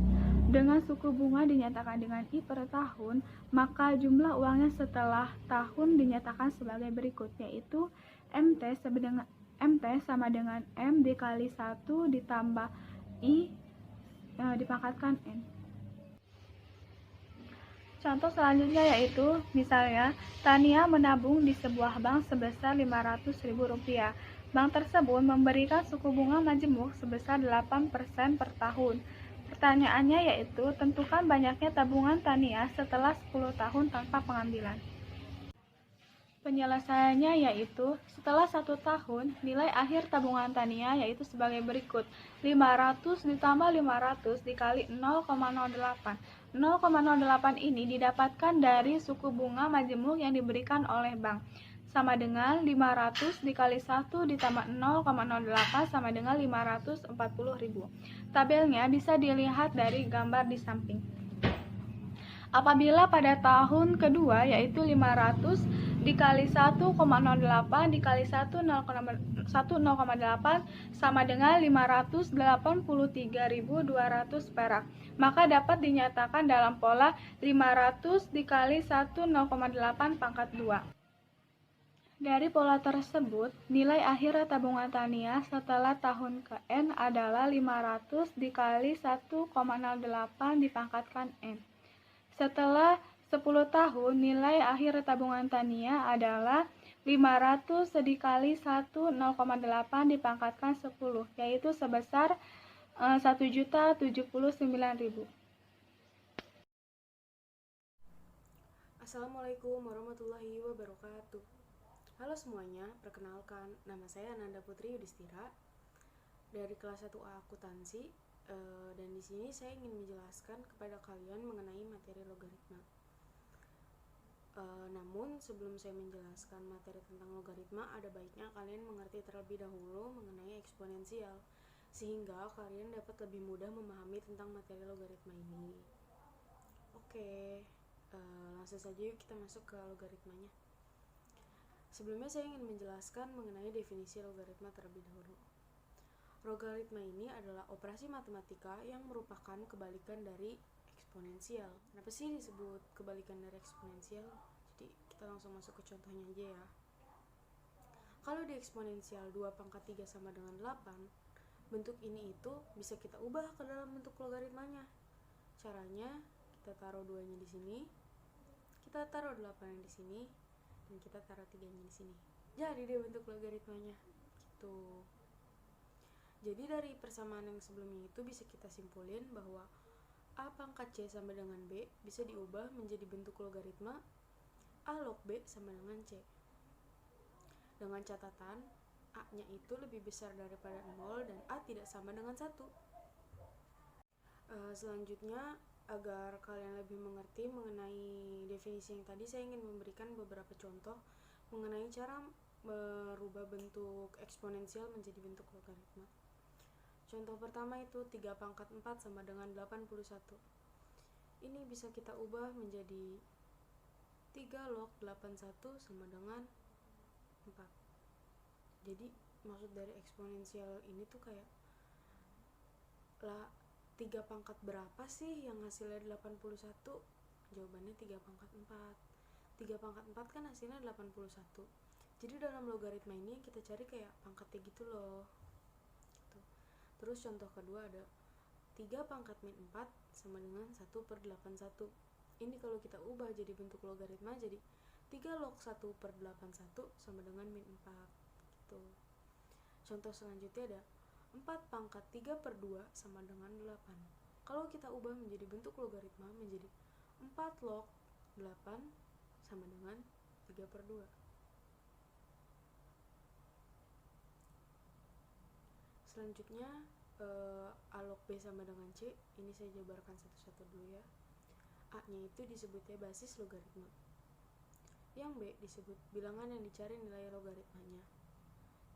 S4: dengan suku bunga dinyatakan dengan I per tahun, maka jumlah uangnya setelah tahun dinyatakan sebagai berikut, yaitu MT sama dengan M dikali 1 ditambah I dipangkatkan N. Contoh selanjutnya yaitu, misalnya, Tania menabung di sebuah bank sebesar Rp500.000. Bank tersebut memberikan suku bunga majemuk sebesar 8% per tahun. Pertanyaannya yaitu, tentukan banyaknya tabungan Tania setelah 10 tahun tanpa pengambilan. Penyelesaiannya yaitu, setelah 1 tahun, nilai akhir tabungan Tania yaitu sebagai berikut, 500 ditambah 500 dikali 0,08. 0,08 ini didapatkan dari suku bunga majemuk yang diberikan oleh bank, sama dengan 500 dikali 1 ditambah 0,08 sama dengan 540.000. Tabelnya bisa dilihat dari gambar di samping. Apabila pada tahun kedua yaitu 500 dikali 1,08 dikali 1,08 sama dengan 583.200 perak. Maka dapat dinyatakan dalam pola 500 dikali 1,08 pangkat 2. Dari pola tersebut, nilai akhir tabungan Tania setelah tahun ke-N adalah 500 dikali 1,08 dipangkatkan N. Setelah 10 tahun, nilai akhir tabungan Tania adalah 500 dikali 1,08 dipangkatkan 10, yaitu sebesar 1.079.000.
S5: Assalamualaikum warahmatullahi wabarakatuh. Halo semuanya, perkenalkan, nama saya Ananda Putri Yudhistira dari kelas 1A Akuntansi, dan di sini saya ingin menjelaskan kepada kalian mengenai materi logaritma. Namun sebelum saya menjelaskan materi tentang logaritma, ada baiknya kalian mengerti terlebih dahulu mengenai eksponensial, sehingga kalian dapat lebih mudah memahami tentang materi logaritma ini. Oke, langsung saja yuk kita masuk ke logaritmanya. Sebelumnya saya ingin menjelaskan mengenai definisi logaritma terlebih dahulu. Logaritma ini adalah operasi matematika yang merupakan kebalikan dari eksponensial. Kenapa sih disebut kebalikan dari eksponensial? Jadi kita langsung masuk ke contohnya aja ya. Kalau di eksponensial 2 pangkat 3 sama dengan 8, bentuk ini itu bisa kita ubah ke dalam bentuk logaritmanya. Caranya kita taruh 2-nya di sini, kita taruh 8-nya di sini, dan kita taruh 3-nya di sini. Jadi dia bentuk logaritmanya. Gitu. Jadi dari persamaan yang sebelumnya itu bisa kita simpulin bahwa A pangkat C sama dengan B bisa diubah menjadi bentuk logaritma A log B sama dengan C. Dengan catatan A-nya itu lebih besar daripada 0 dan A tidak sama dengan 1. Selanjutnya, agar kalian lebih mengerti mengenai definisi yang tadi, saya ingin memberikan beberapa contoh mengenai cara merubah bentuk eksponensial menjadi bentuk logaritma. Contoh pertama itu 3 pangkat 4 sama dengan 81. Ini bisa kita ubah menjadi 3 log 81 sama dengan 4. Jadi maksud dari eksponensial ini tuh kayak 3 pangkat berapa sih yang hasilnya 81? Jawabannya 3 pangkat 4. 3 pangkat 4 kan hasilnya 81. Jadi dalam logaritma ini kita cari kayak pangkatnya gitu loh. Terus contoh kedua ada 3 pangkat min 4 sama dengan 1/81. Ini kalau kita ubah jadi bentuk logaritma jadi 3 log 1/81 sama dengan min 4 gitu. Contoh selanjutnya ada 4 pangkat 3/2 sama dengan 8. Kalau kita ubah menjadi bentuk logaritma menjadi 4 log 8 sama dengan 3/2. Selanjutnya A log B sama dengan C. Ini saya jabarkan satu-satu dulu ya. A-nya itu disebutnya basis logaritma. Yang B disebut bilangan yang dicari nilai logaritmanya.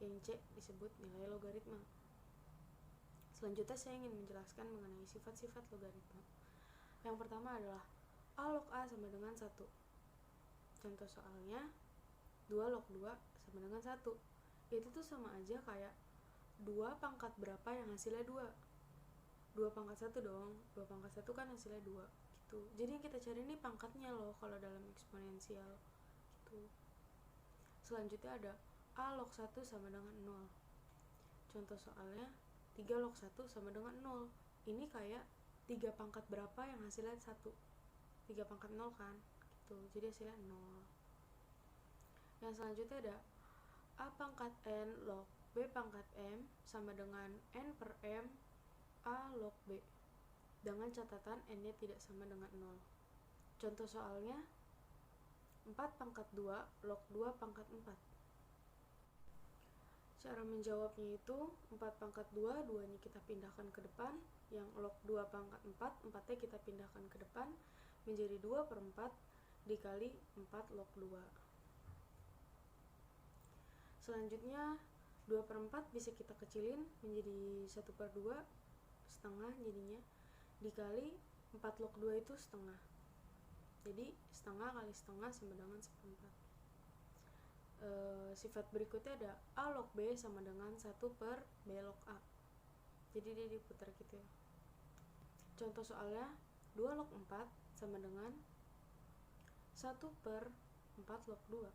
S5: Yang C disebut nilai logaritma. Selanjutnya saya ingin menjelaskan mengenai sifat-sifat logaritma. Yang pertama adalah A log A sama dengan 1. Contoh soalnya 2 log 2 sama dengan 1. Itu tuh sama aja kayak 2 pangkat berapa yang hasilnya 2. 2 pangkat 1 dong. 2 pangkat 1 kan hasilnya 2 gitu. Jadi yang kita cari ini pangkatnya loh kalau dalam eksponensial gitu. Selanjutnya ada A log 1 sama dengan 0. Contoh soalnya 3 log 1 sama dengan 0. Ini kayak 3 pangkat berapa yang hasilnya 1. 3 pangkat 0 kan gitu. Jadi hasilnya 0. Yang selanjutnya ada A pangkat N log B pangkat M sama dengan N per M A log B. Dengan catatan N-nya tidak sama dengan 0. Contoh soalnya 4 pangkat 2 log 2 pangkat 4. Cara menjawabnya itu 4 pangkat 2, 2-nya kita pindahkan ke depan. Yang log 2 pangkat 4, 4-nya kita pindahkan ke depan menjadi 2/4 dikali 4 log 2. Selanjutnya 2/4 bisa kita kecilin menjadi 1/2, setengah jadinya, dikali 4 log 2 itu setengah. Jadi setengah kali setengah sama dengan 1/4. Sifat berikutnya ada A log B sama dengan 1 per B log A. Jadi dia diputar gitu ya. Contoh soalnya 2 log 4 sama dengan 1 per 4 log 2.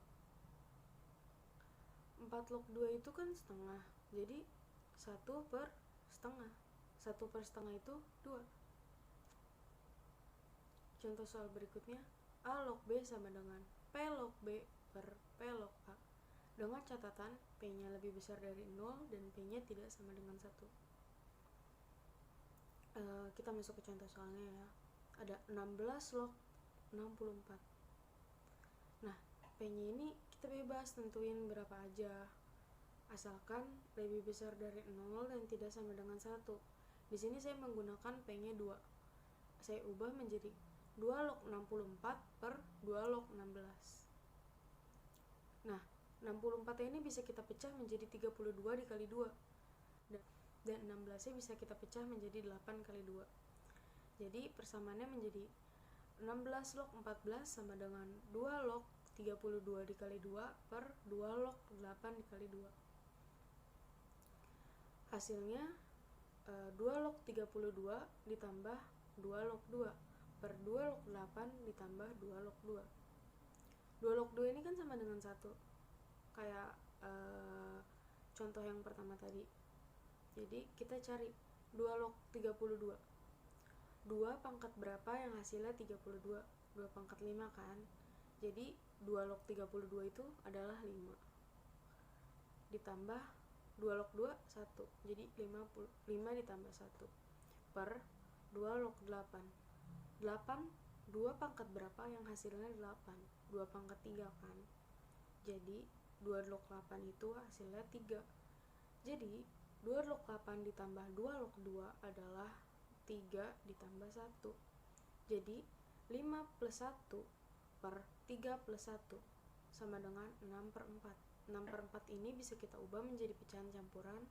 S5: 4 log 2 itu kan setengah, jadi 1 per setengah. 1 per setengah itu 2. Contoh soal berikutnya, A log B sama dengan P log B per P log A, dengan catatan P-nya lebih besar dari 0 dan P-nya tidak sama dengan 1. Kita masuk ke contoh soalnya ya. Ada 16 log 64. Nah, P-nya ini kita bebas tentuin berapa aja, asalkan lebih besar dari 0 dan tidak sama dengan 1. Di sini saya menggunakan P-nya 2. Saya ubah menjadi 2 log 64 per 2 log 16. Nah, 64 ini bisa kita pecah menjadi 32 dikali 2. Dan 16 nya bisa kita pecah menjadi 8 kali 2. Jadi persamaannya menjadi 16 log 14 sama dengan 2 log 32 dikali 2 per 2 log 8 dikali 2. Hasilnya 2 log 32 ditambah 2 log 2 per 2 log 8 ditambah 2 log 2. 2 log 2 ini kan sama dengan 1, kayak contoh yang pertama tadi. Jadi kita cari 2 log 32. 2 pangkat berapa yang hasilnya 32? 2 pangkat 5 kan? Jadi 2 log 32 itu adalah 5. Ditambah 2 log 2, 1. Jadi 5 ditambah 1 per 2 log 8. 8, 2 pangkat berapa yang hasilnya 8? 2 pangkat 3 kan? Jadi 2 log 8 itu hasilnya 3. Jadi 2 log 8 ditambah 2 log 2 adalah 3 ditambah 1. Jadi 5 plus 1 per 3 plus 1 sama dengan 6 per 4. 6 per 4 ini bisa kita ubah menjadi pecahan campuran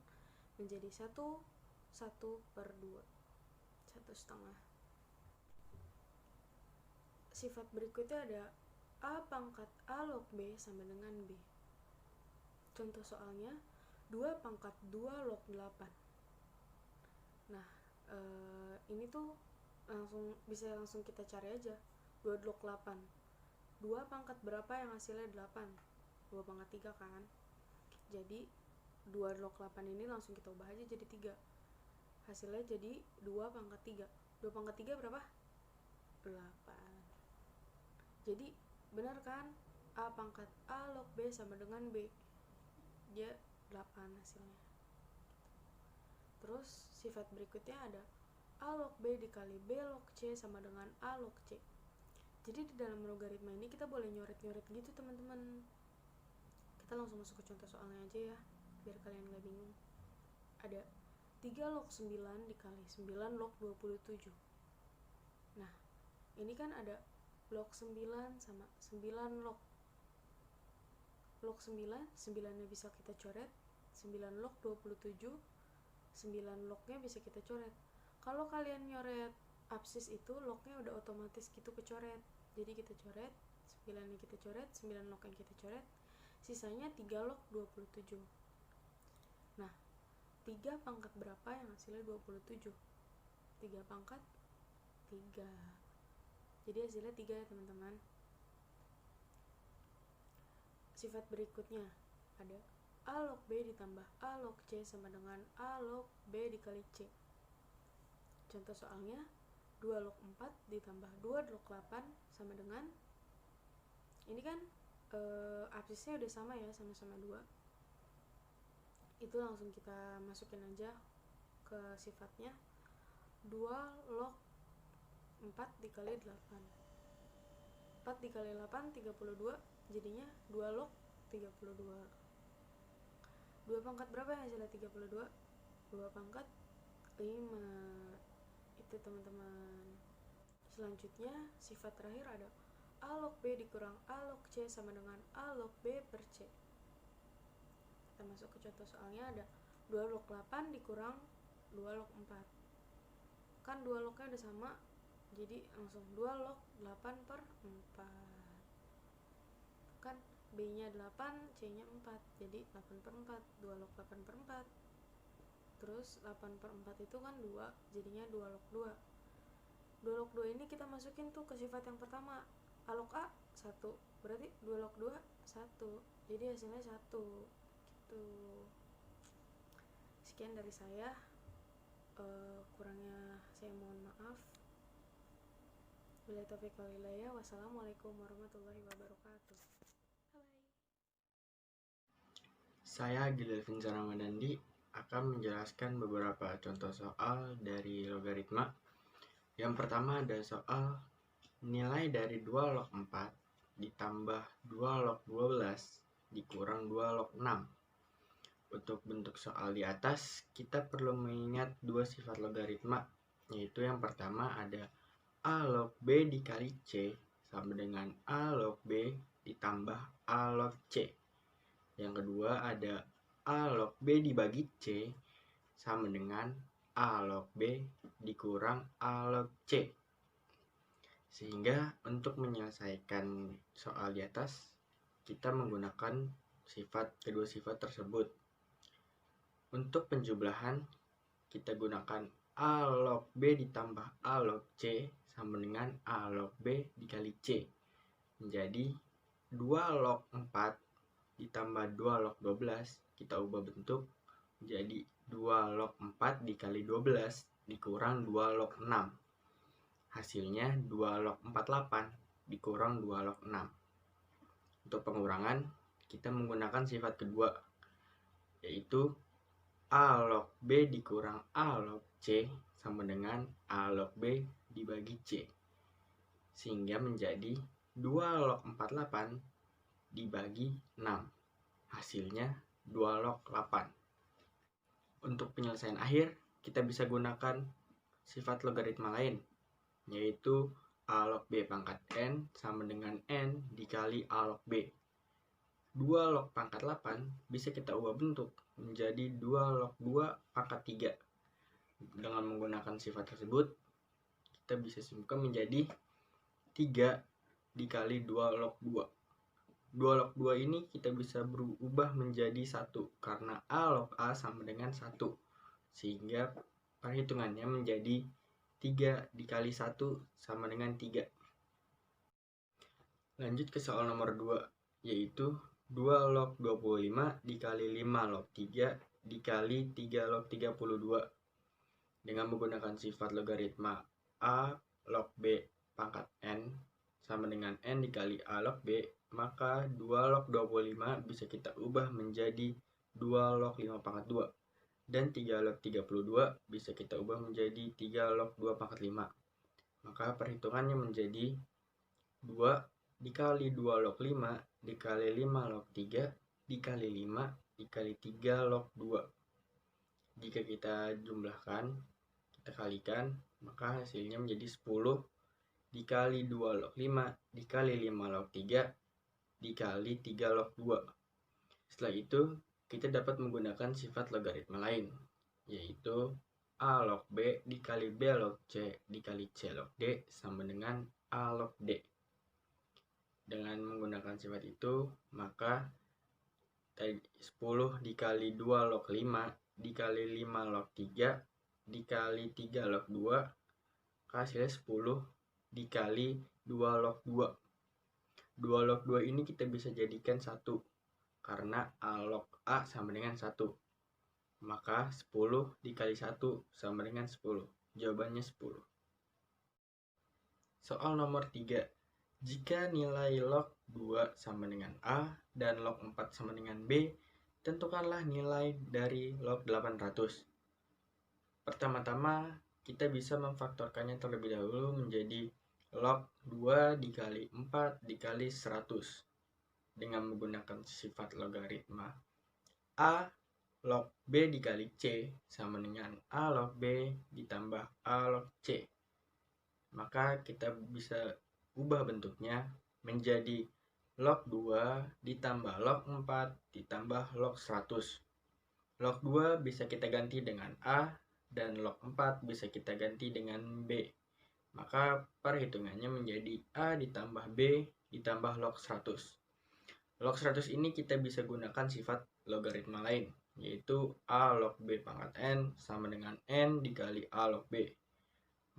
S5: menjadi 1 per 2, 1 setengah. Sifat berikutnya ada A pangkat A log B sama dengan B. Contoh soalnya 2 pangkat 2 log 8. Nah, ini tuh bisa langsung kita cari aja. 2 log 8. 2 pangkat berapa yang hasilnya 8? 2 pangkat 3 kan? Jadi 2 log 8 ini langsung kita ubah aja jadi 3. Hasilnya jadi 2 pangkat 3. 2 pangkat 3 berapa? 8. Jadi benar kan? A pangkat A log B sama dengan B. Dia 8 hasilnya. Terus sifat berikutnya ada A log B dikali B log C sama dengan A log C. Jadi di dalam logaritma ini kita boleh nyoret-nyoret gitu teman-teman. Kita langsung masuk ke contoh soalnya aja ya, biar kalian gak bingung. Ada 3 log 9 dikali 9 log 27. Nah, ini kan ada log 9 sama 9 log 9, 9-nya bisa kita coret, 9 log 27, 9 lognya bisa kita coret. Kalau kalian nyoret absis itu, lognya udah otomatis gitu kecoret. Jadi kita coret, 9-nya kita coret, 9 log yang kita coret, sisanya 3 log 27. Nah, 3 pangkat berapa yang hasilnya 27? 3 pangkat 3. Jadi hasilnya 3 ya teman-teman. Sifat berikutnya ada A log B ditambah A log C sama dengan A log B dikali C. Contoh soalnya 2 log 4 ditambah 2 log 8 sama dengan, ini kan absisnya udah sama ya, sama-sama 2. Itu langsung kita masukin aja ke sifatnya. 2 log 4 dikali 8. 4 dikali 8 32, jadinya 2 log 32. 2 pangkat berapa yang hasilnya 32? 2 pangkat 5. Itu teman-teman. Selanjutnya sifat terakhir ada A log B dikurang A log C sama dengan A log B per C. Kita masuk ke contoh soalnya. Ada 2 log 8 dikurang 2 log 4. Kan 2 lognya udah sama, jadi langsung 2 log 8 per 4. Kan B-nya 8, C-nya 4. Jadi 8/4, 2 log 8/4. Terus 8/4 itu kan 2, jadinya 2 log 2. 2 log 2 ini kita masukin tuh ke sifat yang pertama. A log A 1, berarti 2 log 2 1. Jadi hasilnya 1. Gitu. Sekian dari saya. Kurangnya saya mohon maaf. Billahi taufiq wal hidayah. Wassalamualaikum warahmatullahi wabarakatuh. Bye.
S6: Saya Gilelvin Ramadandi akan menjelaskan beberapa contoh soal dari logaritma. Yang pertama ada soal nilai dari 2 log 4 ditambah 2 log 12 dikurang 2 log 6. Untuk bentuk soal di atas, kita perlu mengingat dua sifat logaritma, yaitu yang pertama ada A log B dikali C sama dengan A log B ditambah A log C. Yang kedua ada A log B dibagi C sama dengan A log B dikurang A log C. Sehingga untuk menyelesaikan soal di atas, kita menggunakan kedua sifat tersebut. Untuk penjumlahan, kita gunakan A log B ditambah A log C sama dengan A log B dikali C. Menjadi 2 log 4 ditambah 2 log 12, kita ubah bentuk menjadi 2 log 4 dikali 12 dikurang 2 log 6. Hasilnya 2 log 48 dikurang 2 log 6. Untuk pengurangan, kita menggunakan sifat kedua, yaitu A log B dikurang A log C sama dengan A log B dibagi C. Sehingga menjadi 2 log 48 dibagi 6. Hasilnya 2 log 8. Untuk penyelesaian akhir, kita bisa gunakan sifat logaritma lain, yaitu A log B pangkat N sama dengan N dikali A log B. 2 log pangkat 8 bisa kita ubah bentuk menjadi 2 log 2 pangkat 3. Dengan menggunakan sifat tersebut, kita bisa simpulkan menjadi 3 dikali 2 log 2. 2 log 2 ini kita bisa berubah menjadi 1 karena A log A sama dengan 1. Sehingga perhitungannya menjadi 3 dikali 1 sama dengan 3. Lanjut ke soal nomor 2, yaitu 2 log 25 dikali 5 log 3 dikali 3 log 32. Dengan menggunakan sifat logaritma A log B pangkat N sama dengan N dikali A log B, maka 2 log 25 bisa kita ubah menjadi 2 log 5 pangkat 2. Dan 3 log 32 bisa kita ubah menjadi 3 log 2 pangkat 5. Maka perhitungannya menjadi 2 dikali 2 log 5 dikali 5 log 3 dikali 5 dikali 3 log 2. Jika kita jumlahkan, kita kalikan, maka hasilnya menjadi 10 dikali 2 log 5 dikali 5 log 3 dikali 3 log 2. Setelah itu, kita dapat menggunakan sifat logaritma lain, yaitu A log B dikali B log C dikali C log D sama dengan A log D. Dengan menggunakan sifat itu, maka 10 dikali 2 log 5 dikali 5 log 3 dikali 3 log 2, hasilnya 10 dikali 2 log 2. 2 log 2 ini kita bisa jadikan 1 karena A log A sama dengan 1. Maka 10 dikali 1 sama dengan 10. Jawabannya 10. Soal nomor 3. Jika nilai log 2 sama dengan A dan log 4 sama dengan B, tentukanlah nilai dari log 800. Pertama-tama, kita bisa memfaktorkannya terlebih dahulu menjadi log 2 dikali 4 dikali 100 dengan menggunakan sifat logaritma A log B dikali C sama dengan A log B ditambah A log C. Maka kita bisa ubah bentuknya menjadi log 2 ditambah log 4 ditambah log 100. Log 2 bisa kita ganti dengan A dan log 4 bisa kita ganti dengan B. Maka perhitungannya menjadi A ditambah B ditambah log 100. Log 100 ini kita bisa gunakan sifat logaritma lain, yaitu A log B pangkat N sama dengan N dikali A log B.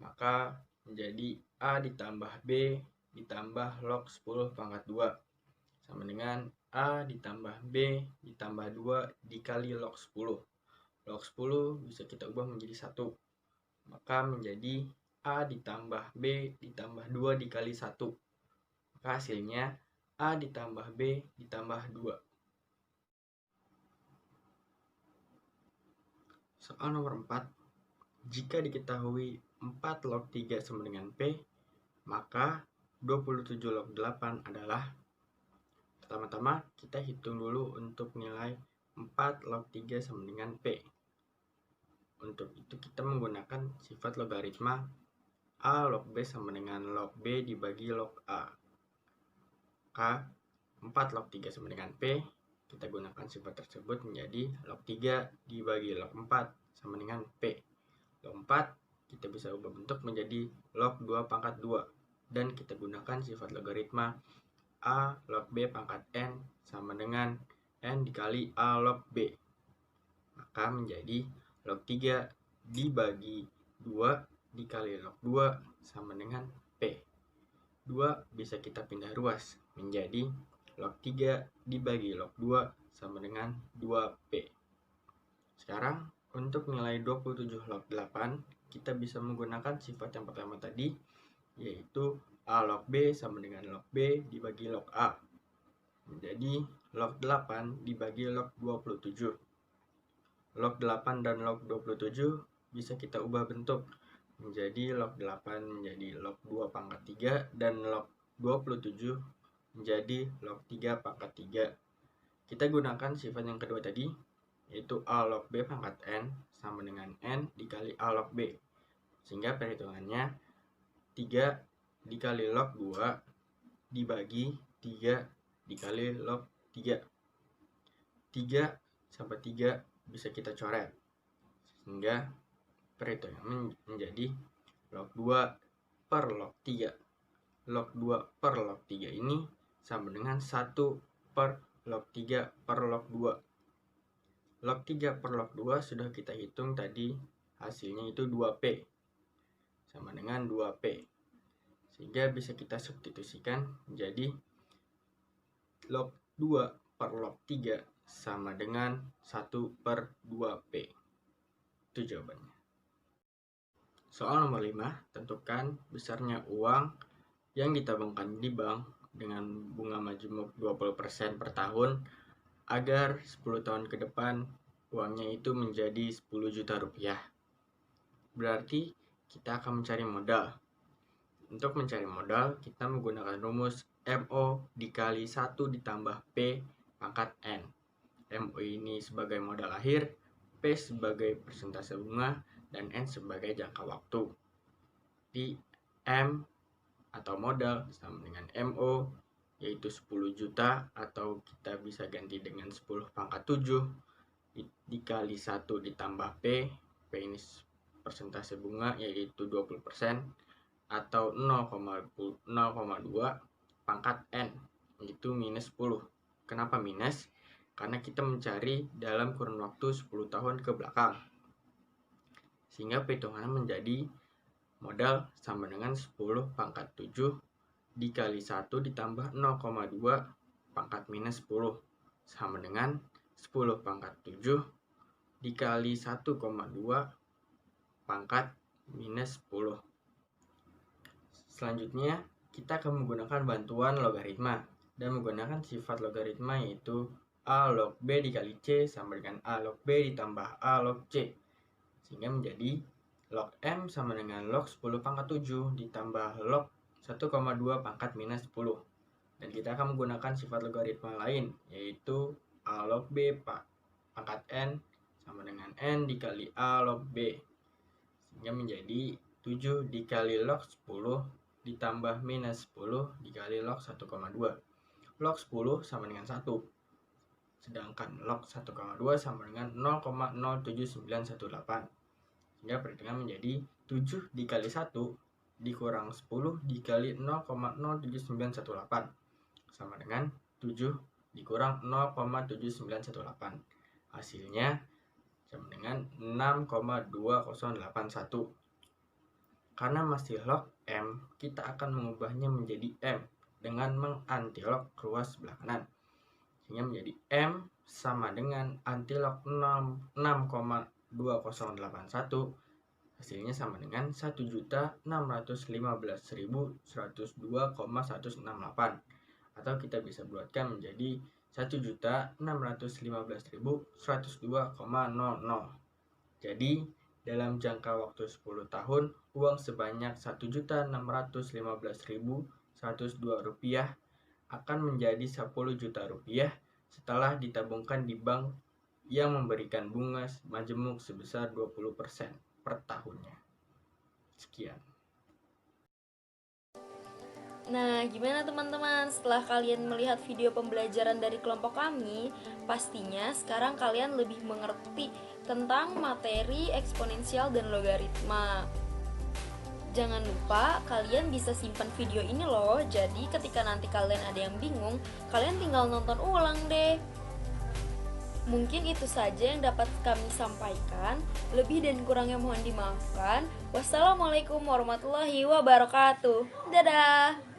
S6: Maka menjadi A ditambah B ditambah log 10 pangkat 2 sama dengan A ditambah B ditambah 2 dikali log 10. Log 10 bisa kita ubah menjadi 1. Maka menjadi A ditambah B ditambah 2 dikali 1. Maka hasilnya A ditambah B ditambah 2. Soal nomor 4. Jika diketahui 4 log 3 sama dengan P, maka 27 log 8 adalah. Pertama-tama kita hitung dulu untuk nilai 4 log 3 sama dengan P. Untuk itu kita menggunakan sifat logaritma A log B sama dengan log B dibagi log A. Maka 4 log 3 sama dengan P, kita gunakan sifat tersebut menjadi log 3 dibagi log 4 sama dengan P. Log 4 kita bisa ubah bentuk menjadi log 2 pangkat 2. Dan kita gunakan sifat logaritma A log B pangkat N sama dengan N dikali A log B. Maka menjadi log 3 dibagi 2 dikali log 2 sama dengan P. 2 bisa kita pindah ruas menjadi log 3 dibagi log 2 sama dengan 2P. Sekarang untuk nilai 27 log 8 kita bisa menggunakan sifat yang pertama tadi, yaitu A log B sama dengan log B dibagi log A. Menjadi log 8 dibagi log 27. Log 8 dan log 27 bisa kita ubah bentuk menjadi log 8 menjadi log 2 pangkat 3 dan log 27 menjadi log 3 pangkat 3. Kita gunakan sifat yang kedua tadi, yaitu A log B pangkat N sama dengan N dikali A log B. Sehingga perhitungannya 3 dikali log 2 dibagi 3 dikali log 3. 3 sampai 3 bisa kita coret. Sehingga perhitungan menjadi log 2 per log 3. Log 2 per log 3 ini sama dengan 1 per log 3 per log 2. Log 3 per log 2 sudah kita hitung tadi, hasilnya itu 2P. Sama dengan 2P. Sehingga bisa kita substitusikan menjadi log 2 per log 3 sama dengan 1 per 2P. Itu jawabannya. Soal nomor 5, tentukan besarnya uang yang ditabungkan di bank dengan bunga majemuk 20% per tahun agar 10 tahun ke depan uangnya itu menjadi 10 juta rupiah. Berarti kita akan mencari modal. Untuk mencari modal, kita menggunakan rumus MO dikali 1 ditambah P pangkat N. MO ini sebagai modal akhir, P sebagai persentase bunga, dan N sebagai jangka waktu. Di M atau modal sama dengan MO, yaitu 10 juta atau kita bisa ganti dengan 10 pangkat 7 dikali 1 ditambah P. P ini persentase bunga yaitu 20%. Atau 0,2 pangkat N, itu minus 10. Kenapa minus? Karena kita mencari dalam kurun waktu 10 tahun ke belakang. Sehingga perhitungannya menjadi modal sama dengan 10 pangkat 7 dikali 1 ditambah 0,2 pangkat minus 10 sama dengan 10 pangkat 7 dikali 1,2 pangkat minus 10. Selanjutnya, kita akan menggunakan bantuan logaritma dan menggunakan sifat logaritma yaitu A log B dikali C sama dengan A log B ditambah A log C. Sehingga menjadi log M sama dengan log 10 pangkat 7 ditambah log 1,2 pangkat minus 10. Dan kita akan menggunakan sifat logaritma lain yaitu A log B pangkat N sama dengan N dikali A log B. Sehingga menjadi 7 dikali log 10 ditambah minus 10 dikali log 1,2. Log 10 sama dengan 1. Sedangkan log 1,2 sama dengan 0,07918. Sehingga perhitungan menjadi 7 dikali 1 dikurang 10 dikali 0,07918 sama dengan 7 dikurang 0,7918. Hasilnya sama dengan 6,2081. Karena masih log M, kita akan mengubahnya menjadi M dengan mengantilog ruas sebelah kanan. Sehingga menjadi M sama dengan antilog 6,2081. Hasilnya sama dengan 1.615.102,168. Atau kita bisa buatkan menjadi 1.615.102,00. Jadi, dalam jangka waktu 10 tahun, uang sebanyak 1.615.102 rupiah akan menjadi 10 juta rupiah setelah ditabungkan di bank yang memberikan bunga majemuk sebesar 20% per tahunnya. Sekian.
S1: Nah, gimana teman-teman? Setelah kalian melihat video pembelajaran dari kelompok kami, pastinya sekarang kalian lebih mengerti tentang materi eksponensial dan logaritma. Jangan lupa kalian bisa simpan video ini loh. Jadi ketika nanti kalian ada yang bingung, kalian tinggal nonton ulang deh. Mungkin itu saja yang dapat kami sampaikan. Lebih dan kurangnya mohon dimaafkan. Wassalamualaikum warahmatullahi wabarakatuh. Dadah.